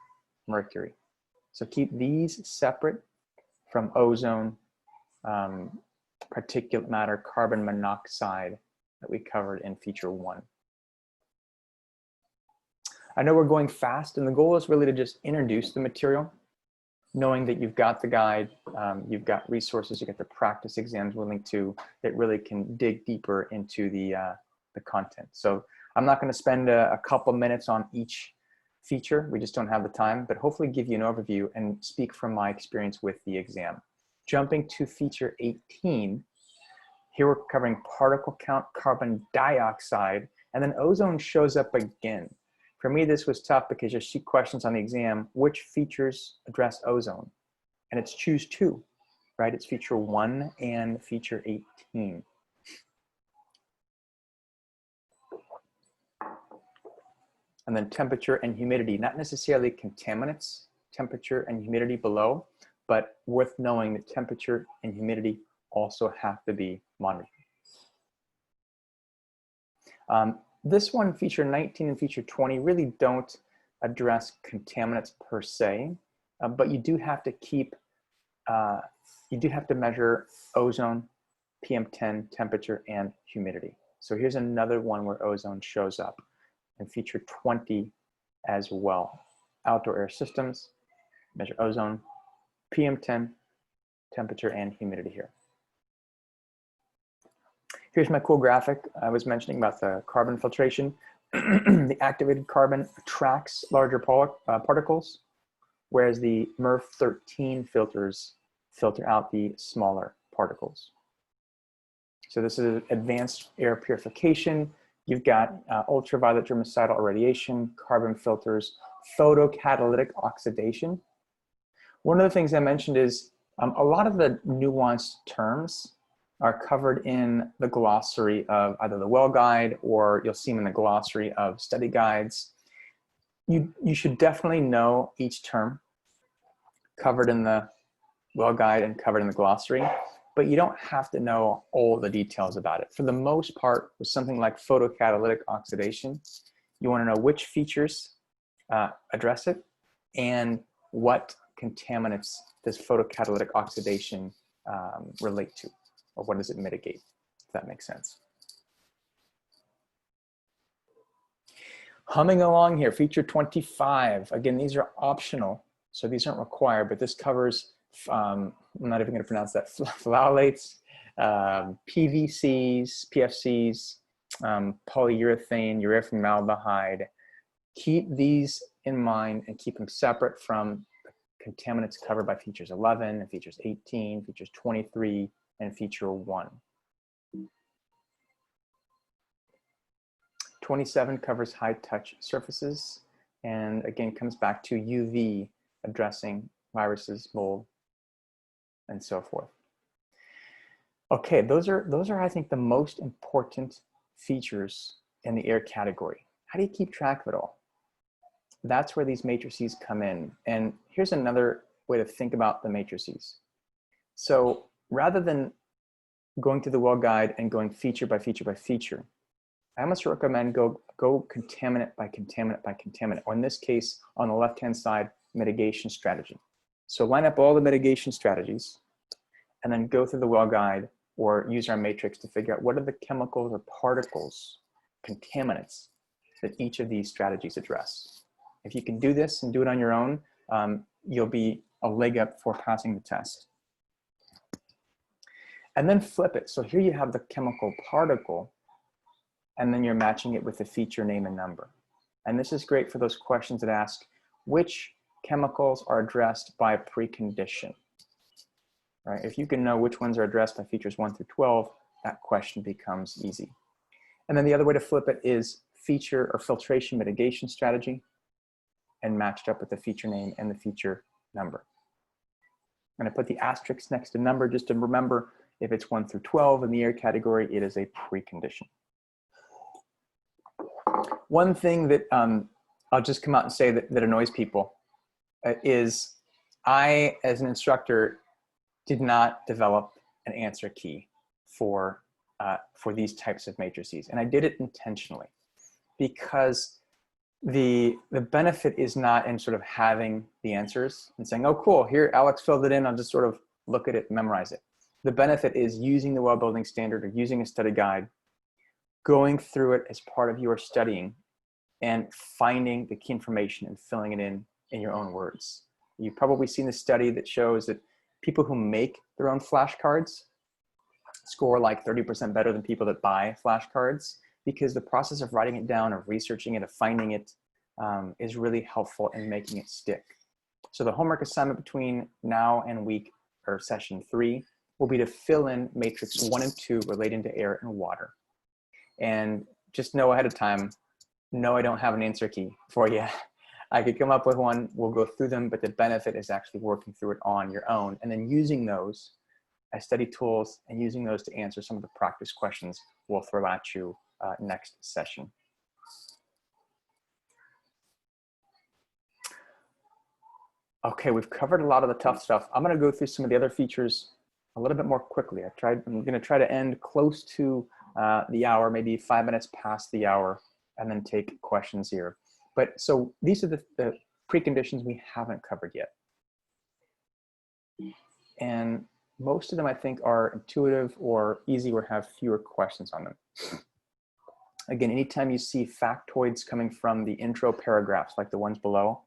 [SPEAKER 1] mercury. So keep these separate from ozone, particulate matter, carbon monoxide that we covered in feature 1. I know we're going fast, and the goal is really to just introduce the material, knowing that you've got the guide, you've got resources, you get the practice exams we'll link to that really can dig deeper into the content. So I'm not going to spend a couple minutes on each feature. We just don't have the time, but hopefully give you an overview and speak from my experience with the exam. Jumping to feature 18, here we're covering particle count, carbon dioxide, and then ozone shows up again. For me, this was tough because you see questions on the exam, which features address ozone? And it's choose 2, right? It's feature 1 and feature 18. And then temperature and humidity, not necessarily contaminants, temperature and humidity below, but worth knowing that temperature and humidity also have to be monitored. This one, feature 19 and feature 20, really don't address contaminants per se, but you do have to keep, you do have to measure ozone, PM10, temperature, and humidity. So here's another one where ozone shows up in feature 20 as well. Outdoor air systems, measure ozone, PM10, temperature, and humidity here. Here's my cool graphic. I was mentioning about the carbon filtration. The activated carbon attracts larger particles, whereas the MERV 13 filters filter out the smaller particles. So this is advanced air purification. You've got ultraviolet germicidal irradiation, carbon filters, photocatalytic oxidation. One of the things I mentioned is a lot of the nuanced terms are covered in the glossary of either the WELL guide, or you'll see them in the glossary of study guides. You should definitely know each term covered in the WELL guide and covered in the glossary, but you don't have to know all the details about it. For the most part, with something like photocatalytic oxidation, you want to know which features address it and what contaminants does photocatalytic oxidation relate to, or what does it mitigate, if that makes sense. Humming along here, feature 25. Again, these are optional, so these aren't required, but this covers, I'm not even going to pronounce that, phthalates, PVCs, PFCs, polyurethane, urea formaldehyde. Keep these in mind and keep them separate from contaminants covered by features 11 and features 18, features 23, and feature 1. 27 covers high touch surfaces, and again comes back to UV, addressing viruses, mold, and so forth. Okay, those are I think the most important features in the air category. How do you keep track of it all? That's where these matrices come in. And here's another way to think about the matrices. So rather than going through the well guide and going feature by feature by feature, I almost recommend go contaminant by contaminant by contaminant, or in this case, on the left-hand side, mitigation strategy. So line up all the mitigation strategies and then go through the well guide or use our matrix to figure out what are the chemicals or particles, contaminants, that each of these strategies address. If you can do this and do it on your own, you'll be a leg up for passing the test. And then flip it. So here you have the chemical particle, and then you're matching it with the feature name and number. And this is great for those questions that ask, which chemicals are addressed by a precondition? Right? If you can know which ones are addressed by features 1 through 12, that question becomes easy. And then the other way to flip it is feature or filtration mitigation strategy, and matched up with the feature name and the feature number. I'm going to put the asterisk next to number just to remember if it's 1 through 12 in the air category, it is a precondition. One thing that I'll just come out and say that annoys people is I, as an instructor, did not develop an answer key for these types of matrices. And I did it intentionally because the benefit is not in sort of having the answers and saying, oh, cool, here, Alex filled it in, I'll just sort of look at it, memorize it. The benefit is using the well building standard or using a study guide, going through it as part of your studying and finding the key information and filling it in your own words. You've probably seen the study that shows that people who make their own flashcards score like 30% better than people that buy flashcards, because the process of writing it down, of researching it, of finding it is really helpful in making it stick. So the homework assignment between now and week or session 3 will be to fill in matrix 1 and 2 relating to air and water. And just know ahead of time, no, I don't have an answer key for you. I could come up with one, we'll go through them, but the benefit is actually working through it on your own and then using those as study tools and using those to answer some of the practice questions we'll throw at you next session. Okay, we've covered a lot of the tough stuff. I'm gonna go through some of the other features a little bit more quickly. I'm gonna try to end close to the hour, maybe 5 minutes past the hour, and then take questions here. But so these are the preconditions we haven't covered yet. And most of them I think are intuitive or easy or have fewer questions on them. Again, anytime you see factoids coming from the intro paragraphs, like the ones below,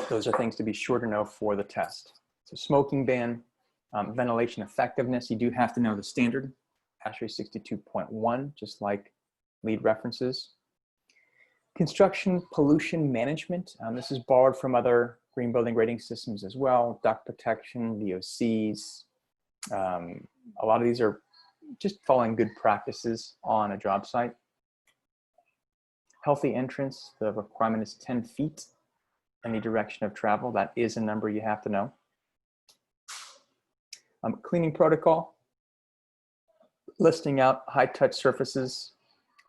[SPEAKER 1] those are things to be sure to know for the test. So smoking ban, ventilation effectiveness, you do have to know the standard, ASHRAE 62.1, just like lead references. Construction pollution management, this is borrowed from other green building rating systems as well, duct protection, VOCs. A lot of these are just following good practices on a job site. Healthy entrance, the requirement is 10 feet in the direction of travel. That is a number you have to know. Cleaning protocol, listing out high touch surfaces.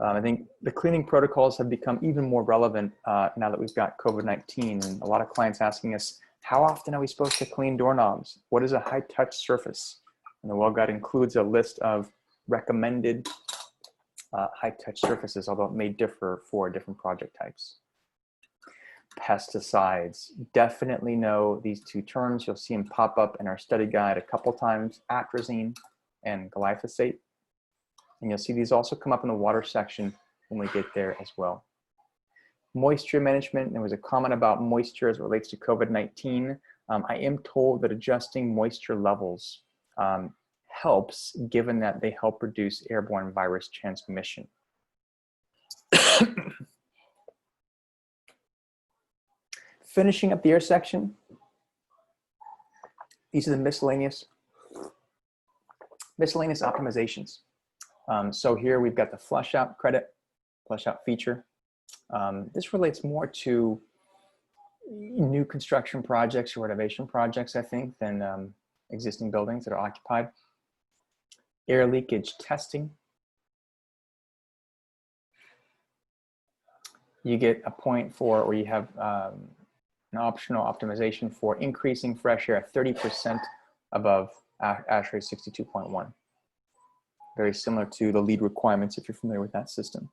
[SPEAKER 1] I think the cleaning protocols have become even more relevant now that we've got COVID-19, and a lot of clients asking us, how often are we supposed to clean doorknobs? What is a high touch surface? And the well guide includes a list of recommended high touch surfaces, although it may differ for different project types. Pesticides, definitely know these two terms. You'll see them pop up in our study guide a couple times, atrazine and glyphosate. And you'll see these also come up in the water section when we get there as well. Moisture management, there was a comment about moisture as it relates to COVID-19. I am told that adjusting moisture levels helps, given that they help reduce airborne virus transmission. Finishing up the air section, these are the miscellaneous optimizations. So here we've got the flush out credit, flush out feature. This relates more to new construction projects or renovation projects, I think, than existing buildings that are occupied. Air leakage testing. You get a point for, or you have an optional optimization for increasing fresh air 30% above ASHRAE 62.1. Very similar to the LEED requirements if you're familiar with that system.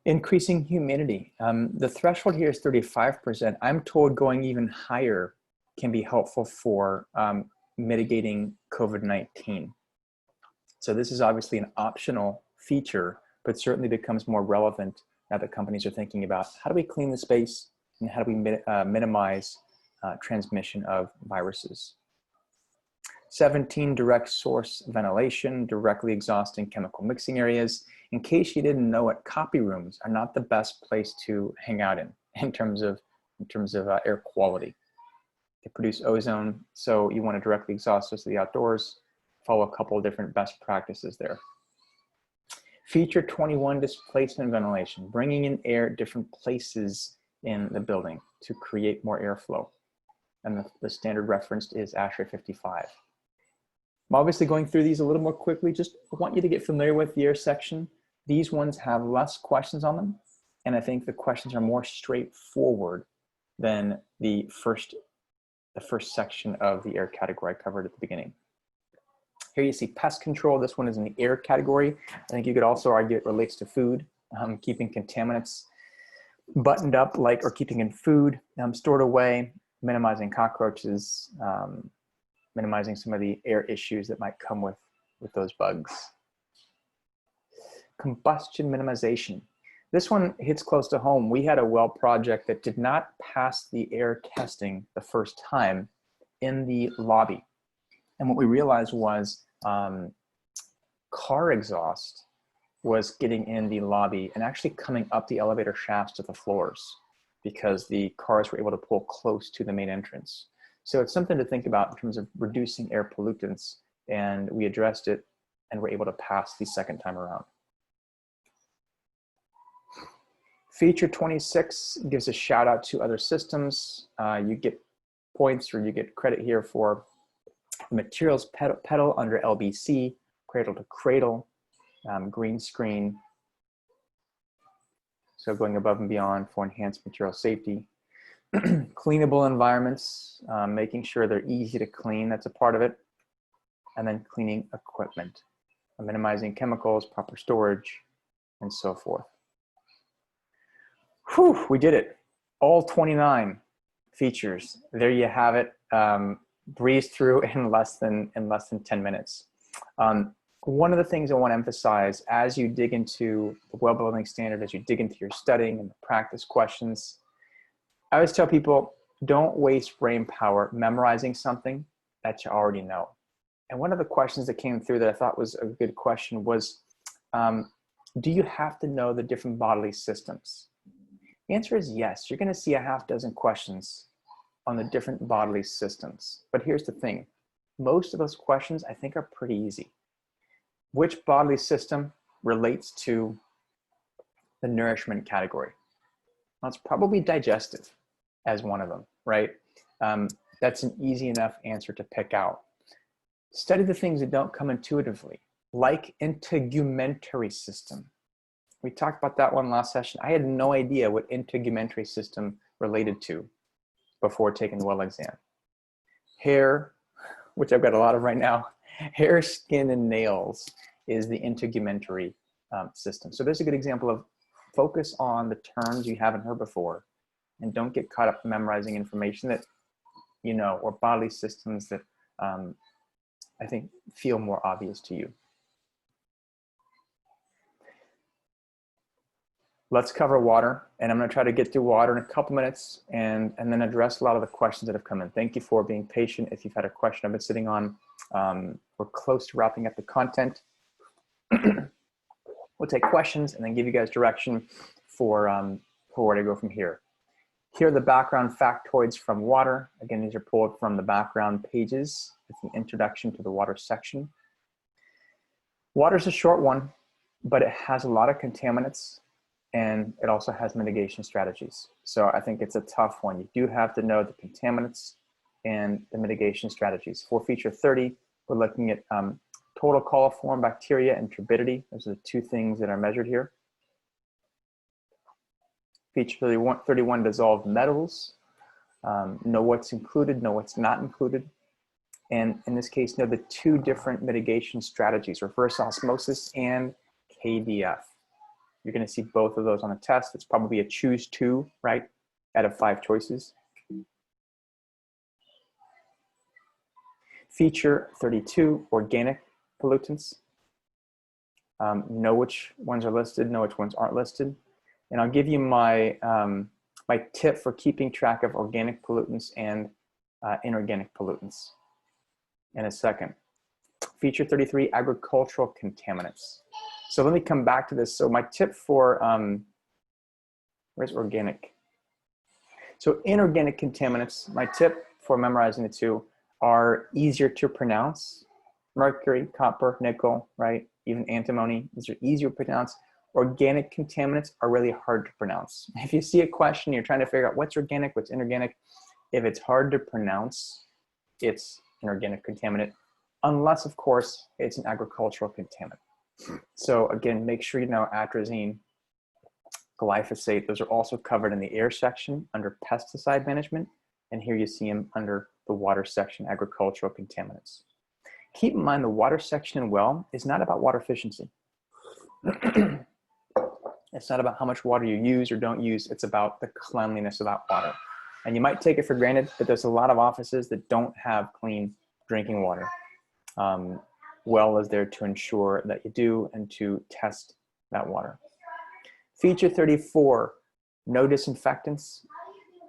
[SPEAKER 1] Increasing humidity. The threshold here is 35%. I'm told going even higher can be helpful for mitigating COVID-19. So this is obviously an optional feature, but certainly becomes more relevant now that companies are thinking about how do we clean the space and how do we minimize transmission of viruses. 17, direct source ventilation, directly exhausting chemical mixing areas. In case you didn't know it, copy rooms are not the best place to hang out in terms of air quality. They produce ozone, so you want to directly exhaust those to the outdoors. Follow a couple of different best practices there. Feature 21, displacement ventilation, bringing in air at different places in the building to create more airflow. And the standard referenced is ASHRAE 55. I'm obviously going through these a little more quickly. Just want you to get familiar with the air section. These ones have less questions on them. And I think the questions are more straightforward than the first section of the air category I covered at the beginning. Here you see pest control. This one is in the air category. I think you could also argue it relates to food, keeping contaminants buttoned up, or keeping in food, stored away, minimizing cockroaches, minimizing some of the air issues that might come with those bugs. Combustion minimization. This one hits close to home. We had a well project that did not pass the air testing the first time in the lobby. And what we realized was car exhaust was getting in the lobby and actually coming up the elevator shafts to the floors because the cars were able to pull close to the main entrance. So it's something to think about in terms of reducing air pollutants, and we addressed it and were able to pass the second time around. Feature 26 gives a shout out to other systems. You get points, or you get credit here for materials pedal under LBC, cradle to cradle, green screen. So going above and beyond for enhanced material safety. Cleanable environments, making sure they're easy to clean, that's a part of it. And then cleaning equipment, minimizing chemicals, proper storage, and so forth. Whew, we did it. All 29 features. There you have it. Breeze through in less than 10 minutes. One of the things I want to emphasize as you dig into the well building standard, as you dig into your studying and the practice questions, I always tell people, don't waste brain power memorizing something that you already know. And one of the questions that came through that I thought was a good question was, do you have to know the different bodily systems? The answer is yes. You're going to see a half dozen questions on the different bodily systems. But here's the thing. Most of those questions I think are pretty easy. Which bodily system relates to the nourishment category? Well, it's probably digestive as one of them, right? That's an easy enough answer to pick out. Study the things that don't come intuitively, like integumentary system. We talked about that one last session. I had no idea what integumentary system related to before taking the well exam. Hair, which I've got a lot of right now, hair, skin, and nails is the integumentary system. So there's a good example of focus on the terms you haven't heard before, and don't get caught up memorizing information that you know, or bodily systems that I think feel more obvious to you. Let's cover water, and I'm going to try to get through water in a couple minutes and then address a lot of the questions that have come in. Thank you for being patient. If you've had a question I've been sitting on, we're close to wrapping up the content. We'll take questions and then give you guys direction for where to go from here. Here are the background factoids from water. Again, these are pulled from the background pages with the introduction to the water section. Water's a short one, but it has a lot of contaminants and it also has mitigation strategies. So I think it's a tough one. You do have to know the contaminants and the mitigation strategies. For feature 30, we're looking at total coliform bacteria and turbidity. Those are the two things that are measured here. Feature 31, dissolved metals. Know what's included, know what's not included. And in this case, know the two different mitigation strategies, reverse osmosis and KDF. You're gonna see both of those on the test. It's probably a choose two, right, out of 5 choices. Feature 32, organic pollutants. Know which ones are listed, know which ones aren't listed. And I'll give you my, my tip for keeping track of organic pollutants and inorganic pollutants in a second. Feature 33, agricultural contaminants. So let me come back to this. So my tip for, where's organic? So inorganic contaminants, my tip for memorizing the two are easier to pronounce. Mercury, copper, nickel, right? Even antimony, these are easier to pronounce. Organic contaminants are really hard to pronounce. If you see a question, you're trying to figure out what's organic, what's inorganic. If it's hard to pronounce, it's an organic contaminant, unless of course it's an agricultural contaminant. So again, make sure you know atrazine, glyphosate, those are also covered in the air section under pesticide management. And here you see them under the water section, agricultural contaminants. Keep in mind the water section in well is not about water efficiency. It's not about how much water you use or don't use. It's about the cleanliness of that water. And you might take it for granted, but there's a lot of offices that don't have clean drinking water. Well is there to ensure that you do and to test that water. Feature 34, no disinfectants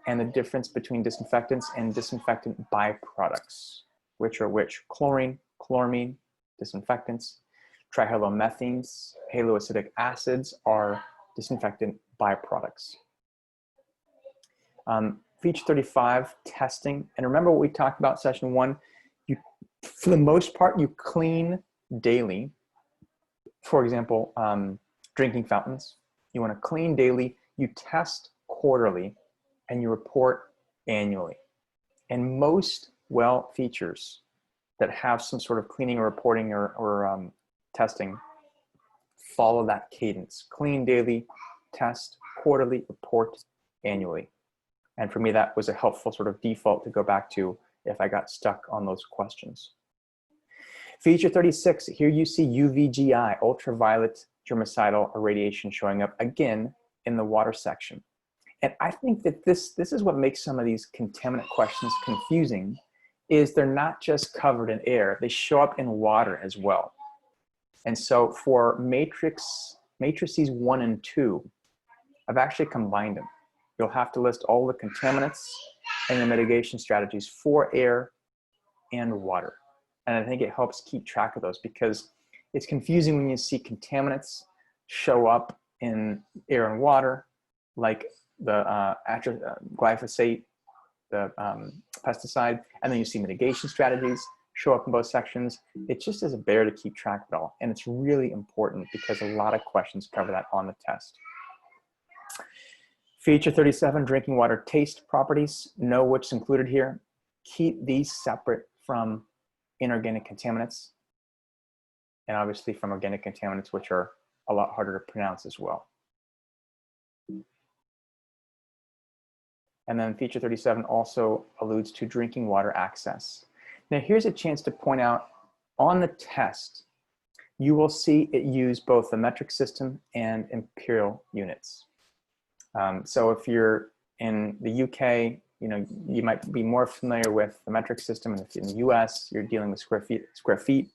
[SPEAKER 1] and the difference between disinfectants and disinfectant byproducts, which are which? Chlorine, chloramine, disinfectants. Trihalomethanes, haloacidic acids are disinfectant byproducts. Feature 35, testing. And remember what we talked about session 1, you, for the most part, you clean daily. For example, drinking fountains, you wanna clean daily, you test quarterly, and you report annually. And most well features that have some sort of cleaning or reporting or testing follow that cadence. Clean daily, test quarterly, report annually. And for me, that was a helpful sort of default to go back to if I got stuck on those questions. Feature 36, here you see UVGI, ultraviolet germicidal irradiation, showing up again in the water section. And I think that this is what makes some of these contaminant questions confusing, is they're not just covered in air, they show up in water as well. And so for matrices 1 and 2, I've actually combined them. You'll have to list all the contaminants and the mitigation strategies for air and water. And I think it helps keep track of those because it's confusing when you see contaminants show up in air and water, like the glyphosate, the pesticide, and then you see mitigation strategies show up in both sections. It just is a bear to keep track of it all. And it's really important because a lot of questions cover that on the test. Feature 37, drinking water taste properties. Know what's included here. Keep these separate from inorganic contaminants and obviously from organic contaminants, which are a lot harder to pronounce as well. And then feature 37 also alludes to drinking water access. Now here's a chance to point out on the test, you will see it use both the metric system and imperial units. So if you're in the UK, you know, you might be more familiar with the metric system, and if in the US, you're dealing with square feet.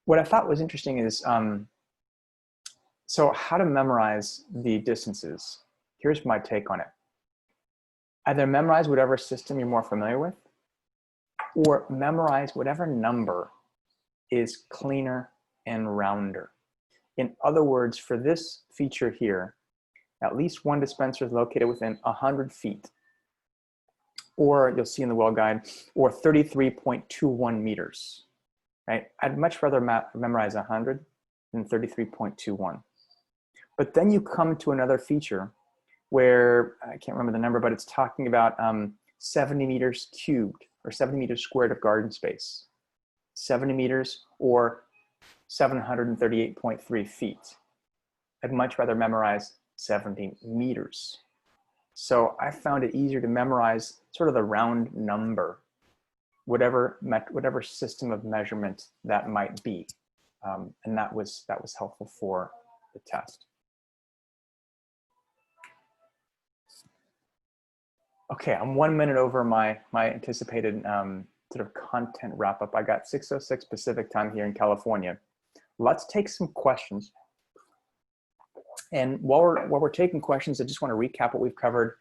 [SPEAKER 1] What I thought was interesting is, so how to memorize the distances. Here's my take on it. Either memorize whatever system you're more familiar with, or memorize whatever number is cleaner and rounder. In other words, for this feature here, at least one dispenser is located within 100 feet or you'll see in the well guide, or 33.21 meters, right? I'd much rather memorize 100 than 33.21. But then you come to another feature where, I can't remember the number, but it's talking about 70 meters cubed or 70 meters squared of garden space. 70 meters or 738.3 feet. I'd much rather memorize 70 meters. So I found it easier to memorize sort of the round number, whatever system of measurement that might be. And that was helpful for the test. Okay, I'm 1 minute over my anticipated sort of content wrap up. I got 6:06 Pacific time here in California. Let's take some questions. And while we're taking questions, I just want to recap what we've covered.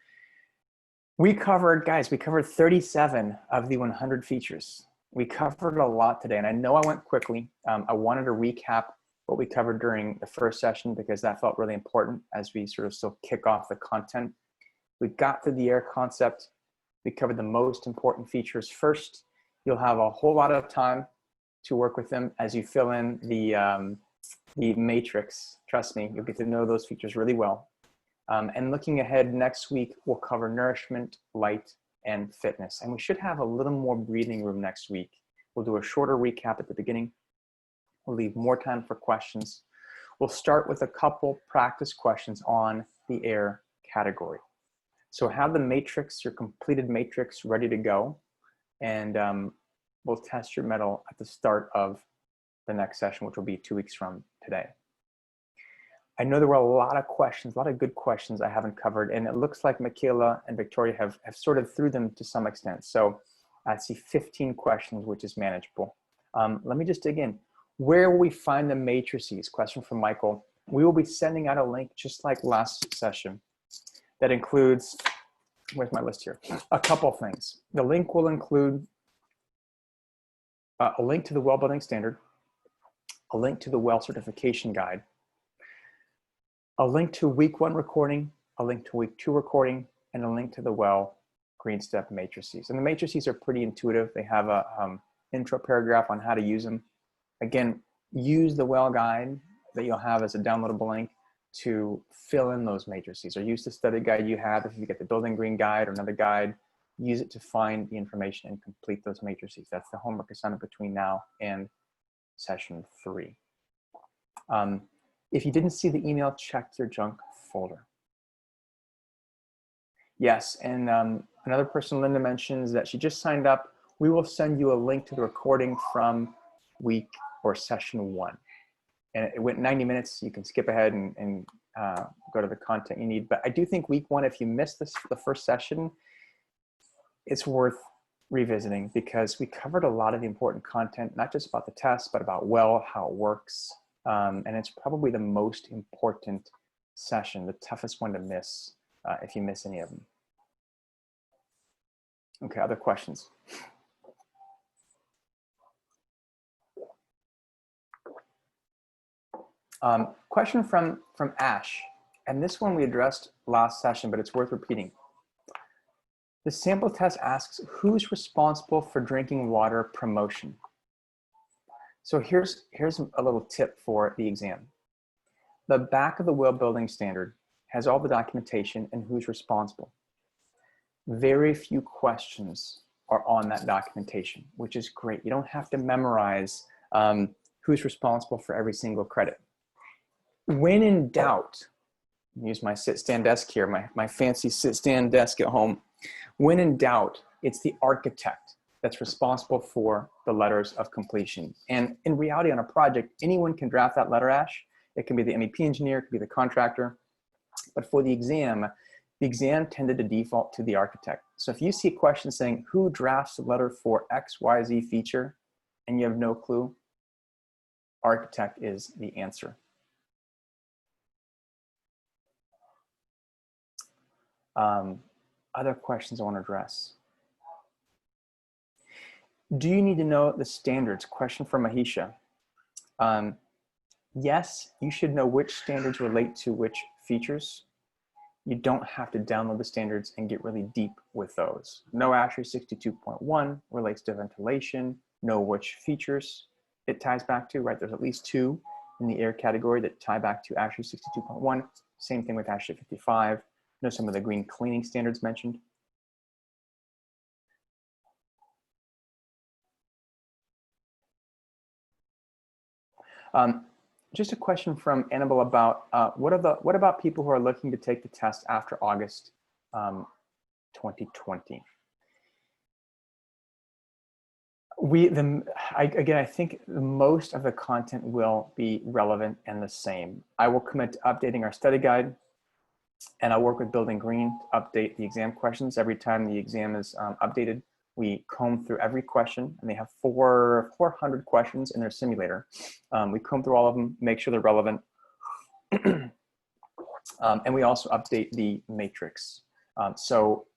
[SPEAKER 1] We covered 37 of the 100 features. We covered a lot today, and I know I went quickly. I wanted to recap what we covered during the first session because that felt really important as we sort of still kick off the content. We got through the air concept. We covered the most important features first. You'll have a whole lot of time to work with them as you fill in the matrix. Trust me, you'll get to know those features really well. And looking ahead, next week, we'll cover nourishment, light, and fitness. And we should have a little more breathing room next week. We'll do a shorter recap at the beginning. We'll leave more time for questions. We'll start with a couple practice questions on the air category. So have the matrix, your completed matrix, ready to go. And we'll test your mettle at the start of the next session, which will be 2 weeks from today. I know there were a lot of questions, a lot of good questions I haven't covered, and it looks like Michaela and Victoria have sorted through them to some extent. So I see 15 questions, which is manageable. Let me just dig in. Where will we find the matrices? Question from Michael. We will be sending out a link just like last session that includes, where's my list here? A couple things. The link will include a link to the well building standard, a link to the well certification guide, a link to week 1 recording, a link to week 2 recording, and a link to the well green step matrices. And the matrices are pretty intuitive. They have a intro paragraph on how to use them. Again, use the well guide that you'll have as a downloadable link to fill in those matrices, or use the study guide you have. If you get the building green guide or another guide, use it to find the information and complete those matrices. That's the homework assignment between now and session 3. If you didn't see the email, check your junk folder. Yes, and another person, Linda, mentions that she just signed up. We will send you a link to the recording from week or session 1. And it went 90 minutes. You can skip ahead and go to the content you need. But I do think week 1, if you missed the first session, it's worth revisiting because we covered a lot of the important content, not just about the test, but about well, how it works. And it's probably the most important session, the toughest one to miss if you miss any of them. Okay, other questions? Question from Ash, and this one we addressed last session, but it's worth repeating. The sample test asks, who's responsible for drinking water promotion? So here's a little tip for the exam. The back of the well building standard has all the documentation and who's responsible. Very few questions are on that documentation, which is great. You don't have to memorize who's responsible for every single credit. When in doubt, use my sit-stand desk here, my fancy sit-stand desk at home. When in doubt, it's the architect that's responsible for the letters of completion. And in reality, on a project, anyone can draft that letter, Ash. It can be the MEP engineer, it could be the contractor. But for the exam tended to default to the architect. So if you see a question saying, who drafts the letter for XYZ feature, and you have no clue, architect is the answer. Other questions I want to address. Do you need to know the standards? Question from Mahisha. Yes, you should know which standards relate to which features. you don't have to download the standards and get really deep with those. No ASHRAE 62.1 relates to ventilation. Know which features it ties back to, right? There's at least 2 in the air category that tie back to ASHRAE 62.1. Same thing with ASHRAE 55. Know some of the green cleaning standards mentioned. Just a question from Annabelle about what about people who are looking to take the test after August 2020? Again, I think most of the content will be relevant and the same. I will commit to updating our study guide, and I'll work with Building Green to update the exam questions. Every time the exam is updated, we comb through every question, and they have 400 questions in their simulator. We comb through all of them, make sure they're relevant. And we also update the matrix. So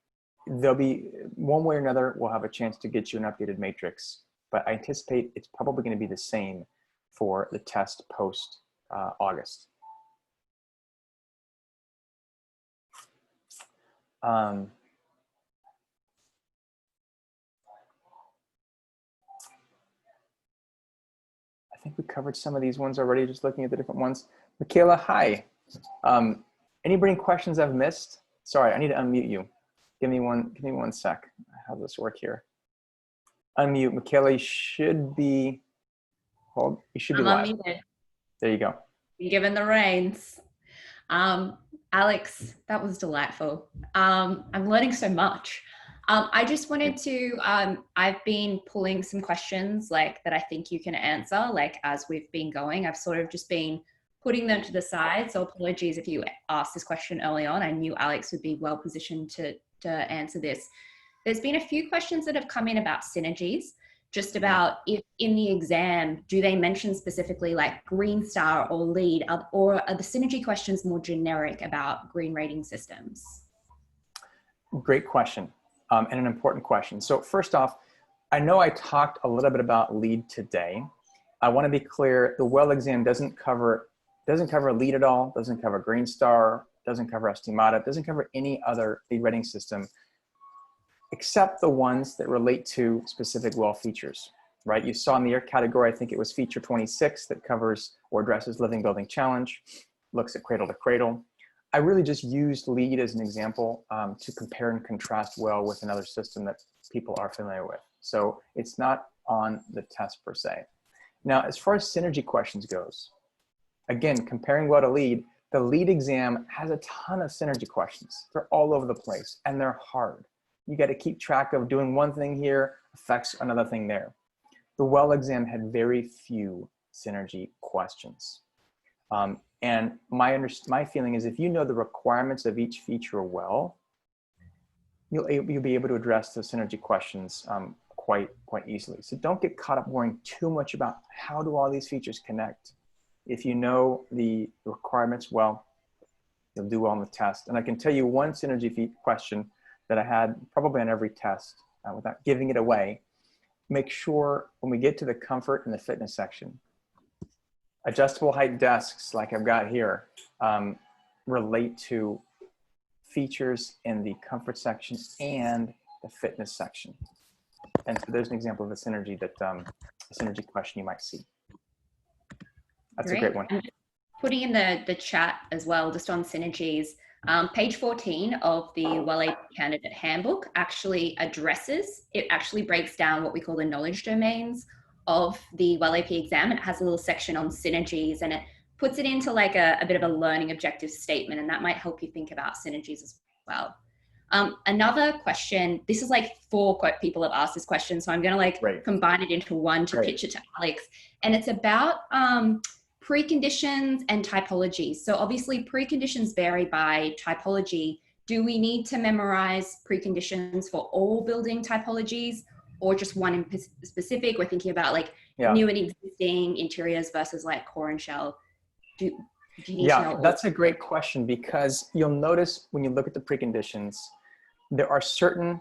[SPEAKER 1] there'll be, one way or another, we'll have a chance to get you an updated matrix, but I anticipate it's probably going to be the same for the test post August. I think we covered some of these ones already, just looking at the different ones. Michaela, hi. Any burning questions I've missed? Sorry, I need to unmute you. Give me one sec. How does this work here? Unmute. Michaela, you should be, you should be live.
[SPEAKER 2] Unmuted.
[SPEAKER 1] There you go.
[SPEAKER 2] You're given the reins. Alex, that was delightful. I'm learning so much. I just wanted to, I've been pulling some questions like that I think you can answer, like as we've been going. I've sort of just been putting them to the side. So apologies if you asked this question early on. I knew Alex would be well positioned to answer this. There's been a few questions that have come in about synergies, just about if in the exam, do they mention specifically like Green Star or LEED, or are the synergy questions more generic about green rating systems?
[SPEAKER 1] Great question, and an important question. So first off, I know I talked a little bit about LEED today. I want to be clear, the well exam doesn't cover LEED at all, doesn't cover Green Star, doesn't cover Estimata, doesn't cover any other LEED rating system, except the ones that relate to specific well features, right? You saw in the air category, I think it was feature 26 that covers or addresses living building challenge, looks at cradle to cradle. I really just used LEED as an example to compare and contrast well with another system that people are familiar with. So it's not on the test per se. Now, as far as synergy questions goes, again, comparing well to LEED, the LEED exam has a ton of synergy questions. They're all over the place and they're hard. You got to keep track of doing one thing here affects another thing there. The well exam had very few synergy questions. And my feeling is if you know the requirements of each feature well, you'll be able to address those synergy questions quite easily. So don't get caught up worrying too much about how do all these features connect. If you know the requirements well, you'll do well on the test. And I can tell you one synergy question that I had probably on every test without giving it away. Make sure when we get to the comfort and the fitness section, adjustable height desks like I've got here relate to features in the comfort section and the fitness section. And so there's an example of a synergy that a synergy question you might see. That's a great one.
[SPEAKER 2] I'm putting in the chat as well, just on synergies. Page 14 of the WellAP Candidate Handbook actually breaks down what we call the knowledge domains of the WellAP exam, and it has a little section on synergies, and it puts it into like a bit of a learning objective statement, and that might help you think about synergies as well. Another question, this is like 4 people have asked this question, so I'm going to like combine it into one to pitch it to Alex, and it's about preconditions and typologies. So obviously preconditions vary by typology. Do we need to memorize preconditions for all building typologies or just one in specific? We're thinking about like new and existing interiors versus like core and shell. Do you need to know?
[SPEAKER 1] That's a great question, because you'll notice when you look at the preconditions, there are certain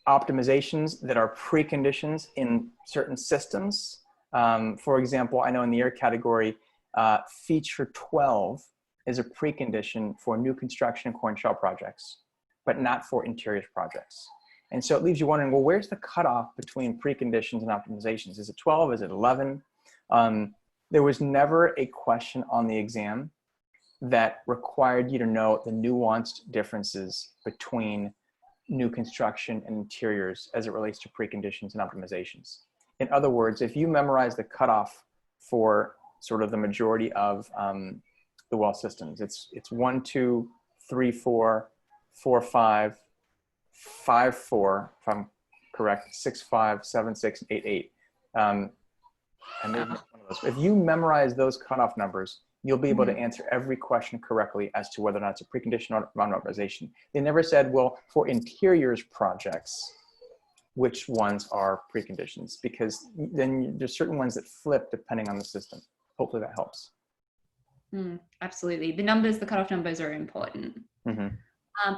[SPEAKER 1] optimizations that are preconditions in certain systems. For example, I know in the air category, feature 12 is a precondition for new construction and core and shell projects, but not for interiors projects. And so it leaves you wondering, well, where's the cutoff between preconditions and optimizations? Is it 12? Is it 11? There was never a question on the exam that required you to know the nuanced differences between new construction and interiors as it relates to preconditions and optimizations. In other words, if you memorize the cutoff for sort of the majority of the well systems, it's 1, 2, 3, 4, 4, 5, 5, 4, if I'm correct, 6, 5, 7, 6, 8, 8. And maybe one of those. If you memorize those cutoff numbers, you'll be able to answer every question correctly as to whether or not it's a precondition or optimization. They never said, well, for interiors projects, which ones are preconditions? Because then there's certain ones that flip depending on the system. Hopefully that helps.
[SPEAKER 2] Absolutely. The numbers, the cutoff numbers are important.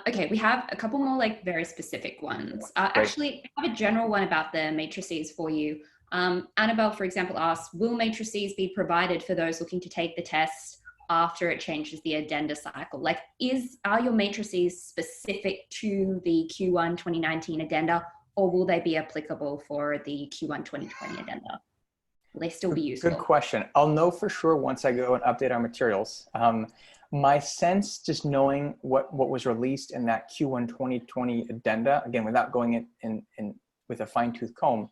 [SPEAKER 2] Okay, we have a couple more like very specific ones. Actually, I have a general one about the matrices for you. Annabelle, for example, asks, will matrices be provided for those looking to take the test after it changes the addenda cycle? Like, are your matrices specific to the Q1 2019 addenda, or will they be applicable for the Q1 2020 addenda? Will they still be useful?
[SPEAKER 1] Good question. I'll know for sure once I go and update our materials. My sense, just knowing what was released in that Q1 2020 addenda, again, without going in with a fine-tooth comb,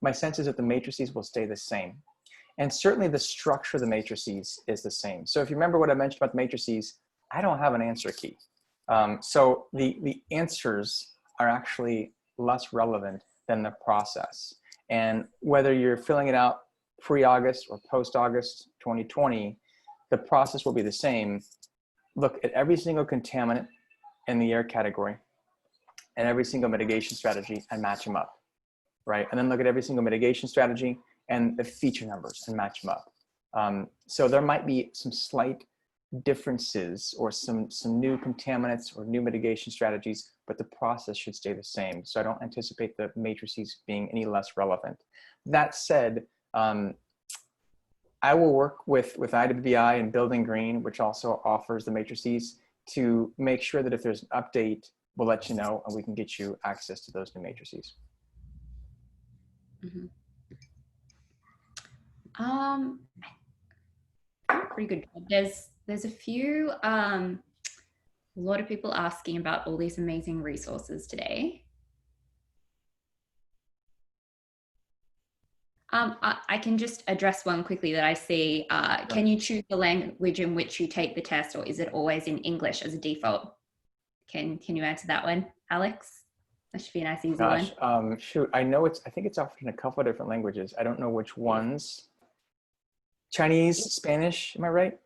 [SPEAKER 1] my sense is that the matrices will stay the same. And certainly the structure of the matrices is the same. So if you remember what I mentioned about the matrices, I don't have an answer key. So the answers are actually less relevant than the process. And whether you're filling it out pre-August or post-August 2020, the process will be the same. Look at every single contaminant in the air category and every single mitigation strategy and match them up. Right, and then look at every single mitigation strategy and the feature numbers and match them up. So there might be some slight differences or some new contaminants or new mitigation strategies, but the process should stay the same. So I don't anticipate the matrices being any less relevant. That said, I will work with IWBI and Building Green, which also offers the matrices, to make sure that if there's an update, we'll let you know and we can get you access to those new matrices.
[SPEAKER 2] Pretty good. There's a few, a lot of people asking about all these amazing resources today. I can just address one quickly that I see. Can you choose the language in which you take the test, or is it always in English as a default? Can you answer that one, Alex? That should be a nice, easy one.
[SPEAKER 1] Shoot, I think it's offered in a couple of different languages. I don't know which ones. Chinese, Spanish, am I right?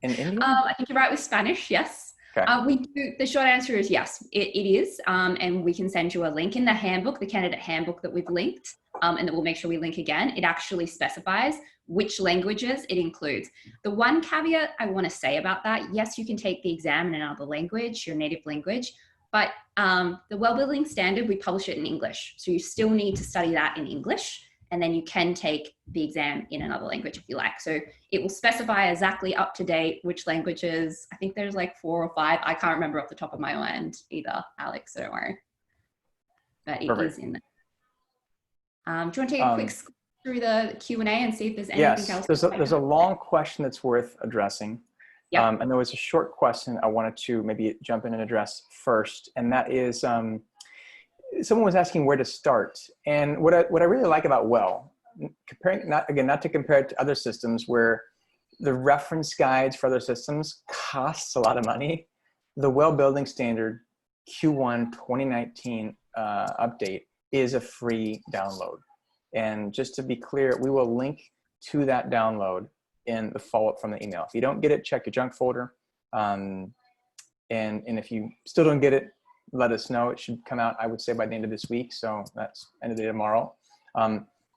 [SPEAKER 1] And Indian?
[SPEAKER 2] I think you're right with Spanish, yes. Okay. The short answer is yes, it is. And we can send you a link in the handbook, the candidate handbook that we've linked, and that we'll make sure we link again. It actually specifies which languages it includes. The one caveat I want to say about that, yes, you can take the exam in another language, your native language, but the Well Building Standard, we publish it in English. So you still need to study that in English, and then you can take the exam in another language if you like. So it will specify exactly up to date which languages. I think there's like 4 or 5. I can't remember off the top of my mind either, Alex, so don't worry. But it is in there. Do you want to take a quick scroll through the Q&A and see if there's anything else?
[SPEAKER 1] Yes, there's a long question that's worth addressing. Yep. And there was a short question I wanted to maybe jump in and address first, and that is, someone was asking where to start. And what I really like about Well, comparing, not to compare it to other systems where the reference guides for other systems costs a lot of money, the Well Building Standard Q1 2019 update is a free download. And just to be clear, we will link to that download in the follow-up from the email. If you don't get it, check your junk folder. And if you still don't get it, let us know. It should come out, I would say, by the end of this week. So that's end of the day tomorrow.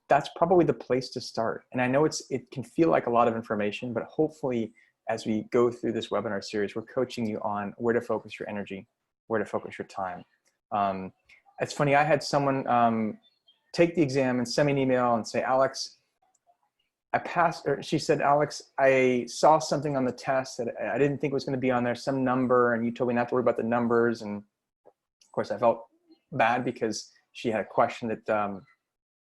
[SPEAKER 1] That's probably the place to start. And I know it can feel like a lot of information, but hopefully as we go through this webinar series, we're coaching you on where to focus your energy, where to focus your time. It's funny, I had someone take the exam and send me an email and say, Alex, I passed, or she said, Alex, I saw something on the test that I didn't think was going to be on there, some number, and you told me not to worry about the numbers. And of course, I felt bad because she had a question that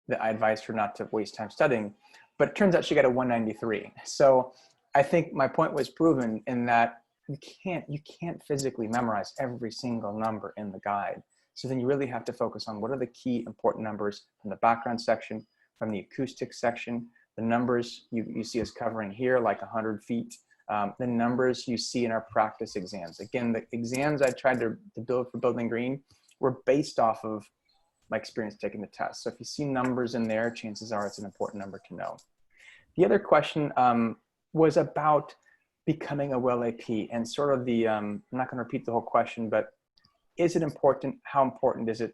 [SPEAKER 1] that I advised her not to waste time studying. But it turns out she got a 193. So I think my point was proven in that you can't physically memorize every single number in the guide. So then you really have to focus on what are the key important numbers from the background section, from the acoustics section, the numbers you see us covering here, like 100 feet, the numbers you see in our practice exams. Again, the exams I tried to build for Building Green were based off of my experience taking the test. So if you see numbers in there, chances are it's an important number to know. The other question was about becoming a WELL AP and sort of the, I'm not going to repeat the whole question, but is it important? How important is it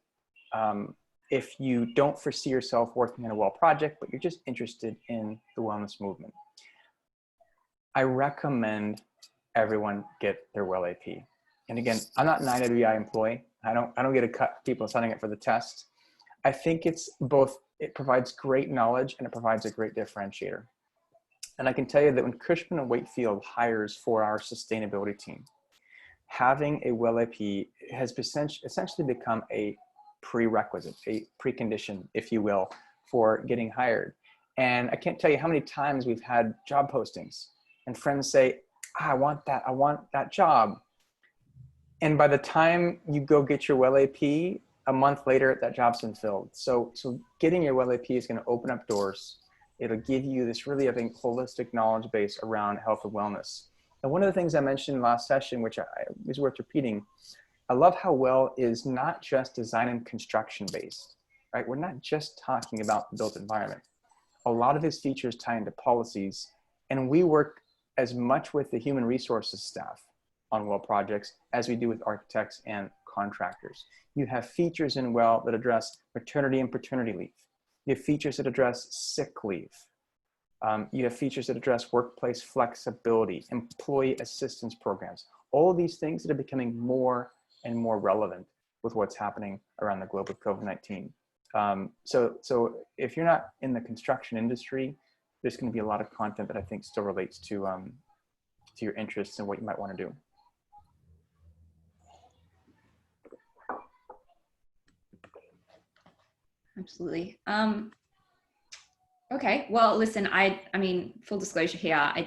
[SPEAKER 1] if you don't foresee yourself working in a WELL project, but you're just interested in the wellness movement? I recommend everyone get their WELL AP. And again, I'm not an IWI employee. I don't get to cut people signing up for the test. I think it's both, it provides great knowledge and it provides a great differentiator. And I can tell you that when Cushman & Wakefield hires for our sustainability team, having a WELL AP has essentially become a prerequisite, a precondition, if you will, for getting hired. And I can't tell you how many times we've had job postings and friends say, I want that job. And by the time you go get your WELL AP, a month later, that job's been filled. So getting your WELL AP is going to open up doors. It'll give you this really, I think, holistic knowledge base around health and wellness. And one of the things I mentioned last session, which is worth repeating, I love how WELL is not just design and construction based, right? We're not just talking about the built environment. A lot of its features tie into policies, and we work as much with the human resources staff on WELL projects as we do with architects and contractors. You have features in WELL that address maternity and paternity leave. You have features that address sick leave. You have features that address workplace flexibility, employee assistance programs, all of these things that are becoming more and more relevant with what's happening around the globe with COVID-19. So if you're not in the construction industry, there's going to be a lot of content that I think still relates to your interests and what you might want to do.
[SPEAKER 2] Absolutely. Okay, well, listen, I mean, full disclosure here, I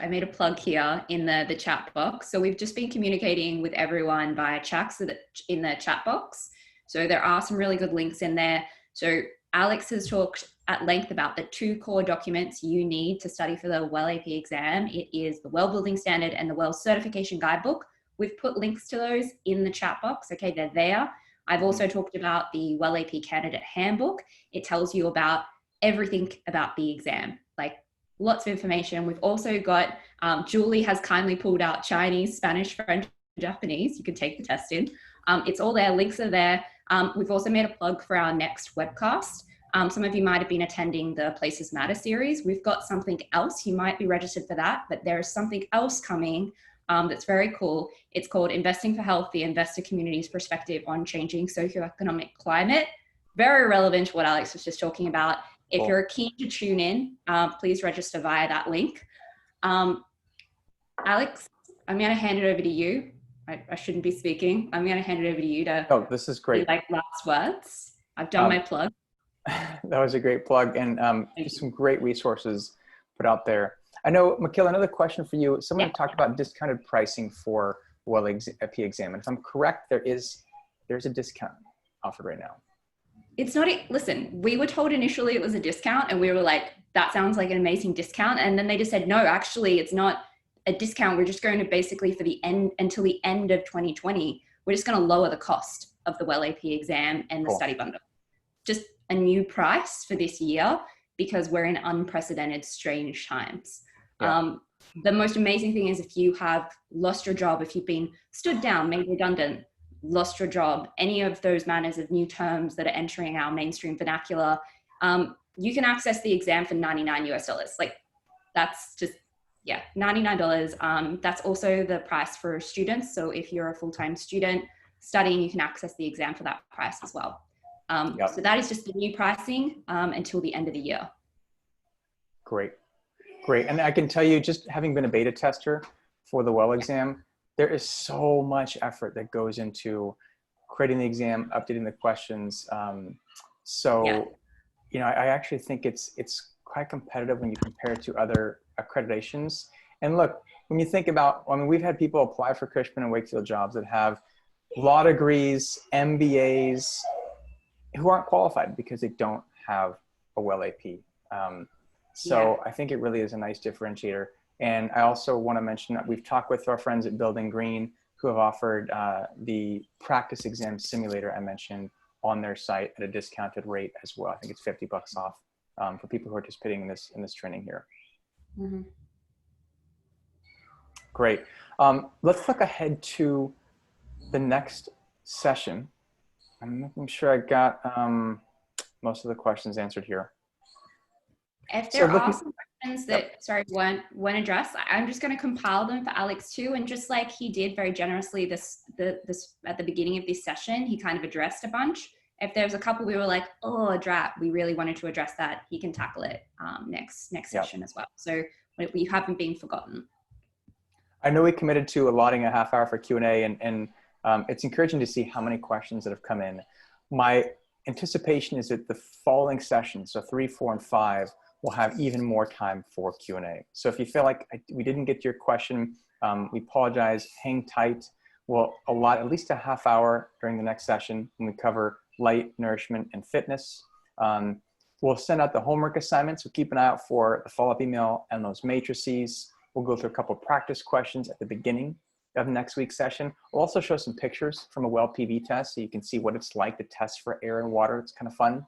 [SPEAKER 2] made a plug here in the chat box. So we've just been communicating with everyone via chat, so that in the chat box. So there are some really good links in there. So Alex has talked at length about the 2 core documents you need to study for the WELL AP exam. It is the WELL Building Standard and the WELL Certification Guidebook. We've put links to those in the chat box. Okay, they're there. I've also talked about the WELL AP Candidate Handbook. It tells you about everything about the exam, like lots of information. We've also got, Julie has kindly pulled out Chinese, Spanish, French, Japanese. You can take the test in. It's all there, links are there. We've also made a plug for our next webcast. Some of you might have been attending the Places Matter series. We've got something else. You might be registered for that, but there is something else coming that's very cool. It's called Investing for Health, the Investor Community's Perspective on Changing Socioeconomic Climate. Very relevant to what Alex was just talking about. If you're keen to tune in, please register via that link. Alex, I'm going to hand it over to you. I shouldn't be speaking. I'm going to hand it over to you to.
[SPEAKER 1] Oh, this is great.
[SPEAKER 2] Like last words. I've done my plug.
[SPEAKER 1] That was a greap plug, and some great resources put out there. I know, Michaela, another question for you. Someone talked about discounted pricing for WELL AP exam, and if I'm correct, there's a discount offered right now.
[SPEAKER 2] It's not, listen, we were told initially it was a discount and we were like, that sounds like an amazing discount. And then they just said, no, actually it's not a discount. We're just going to basically for the end, until the end of 2020, we're just going to lower the cost of the WELL AP exam and the study bundle. Just a new price for this year because we're in unprecedented, strange times. Yeah. The most amazing thing is if you have lost your job, if you've been stood down, made redundant, lost your job, any of those manners of new terms that are entering our mainstream vernacular, you can access the exam for $99 US. Like that's just, yeah, $99. That's also the price for students. So if you're a full-time student studying, you can access the exam for that price as well. So that is just the new pricing until the end of the year.
[SPEAKER 1] Great. Great. And I can tell you, just having been a beta tester for the well exam, there is so much effort that goes into creating the exam, updating the questions. You know, I actually think it's quite competitive when you compare it to other accreditations. And look, when you think about, I mean, we've had people apply for Cushman and Wakefield jobs that have law degrees, MBAs, who aren't qualified because they don't have a well AP. I think it really is a nice differentiator. And I also want to mention that we've talked with our friends at Building Green who have offered the practice exam simulator I mentioned on their site at a discounted rate as well. I think it's $50 off for people who are participating in this training here.
[SPEAKER 2] Mm-hmm.
[SPEAKER 1] Great. Let's look ahead to the next session. I'm making sure I got most of the questions answered here.
[SPEAKER 2] If there are some questions that, weren't addressed, I'm just going to compile them for Alex too. And just like he did very generously this at the beginning of this session, he kind of addressed a bunch. If there's a couple we were like, oh, drat, we really wanted to address that, he can tackle it next session as well. So we haven't been forgotten.
[SPEAKER 1] I know we committed to allotting a half hour for Q&A, and it's encouraging to see how many questions that have come in. My anticipation is that the following sessions, so 3, 4, and 5, will have even more time for Q&A. So if you feel like we didn't get to your question, we apologize, hang tight. We'll allot at least a half hour during the next session when we cover light, nourishment, and fitness. We'll send out the homework assignments, so keep an eye out for the follow-up email and those matrices. We'll go through a couple of practice questions at the beginning of next week's session. We'll also show some pictures from a well PV test so you can see what it's like to test for air and water. It's kind of fun.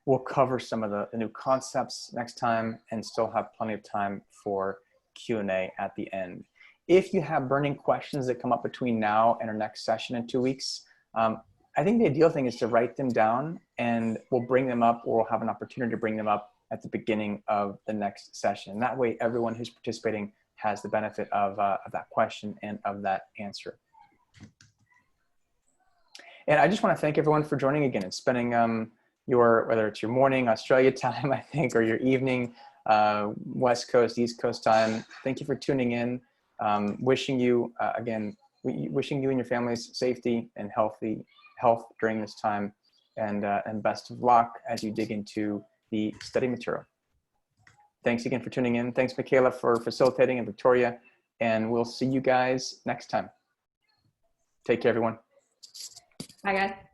[SPEAKER 1] We'll cover some of the new concepts next time and still have plenty of time for Q&A at the end. If you have burning questions that come up between now and our next session in 2 weeks, I think the ideal thing is to write them down and we'll bring them up, or we'll have an opportunity to bring them up at the beginning of the next session. And that way, everyone who's participating has the benefit of that question and of that answer. And I just want to thank everyone for joining again and spending whether it's your morning Australia time, I think, or your evening West Coast, East Coast time. Thank you for tuning in. Wishing you, wishing you and your families safety and health during this time, and best of luck as you dig into the study material. Thanks again for tuning in. Thanks, Michaela, for facilitating, and Victoria, and we'll see you guys next time. Take care, everyone.
[SPEAKER 2] Bye, guys.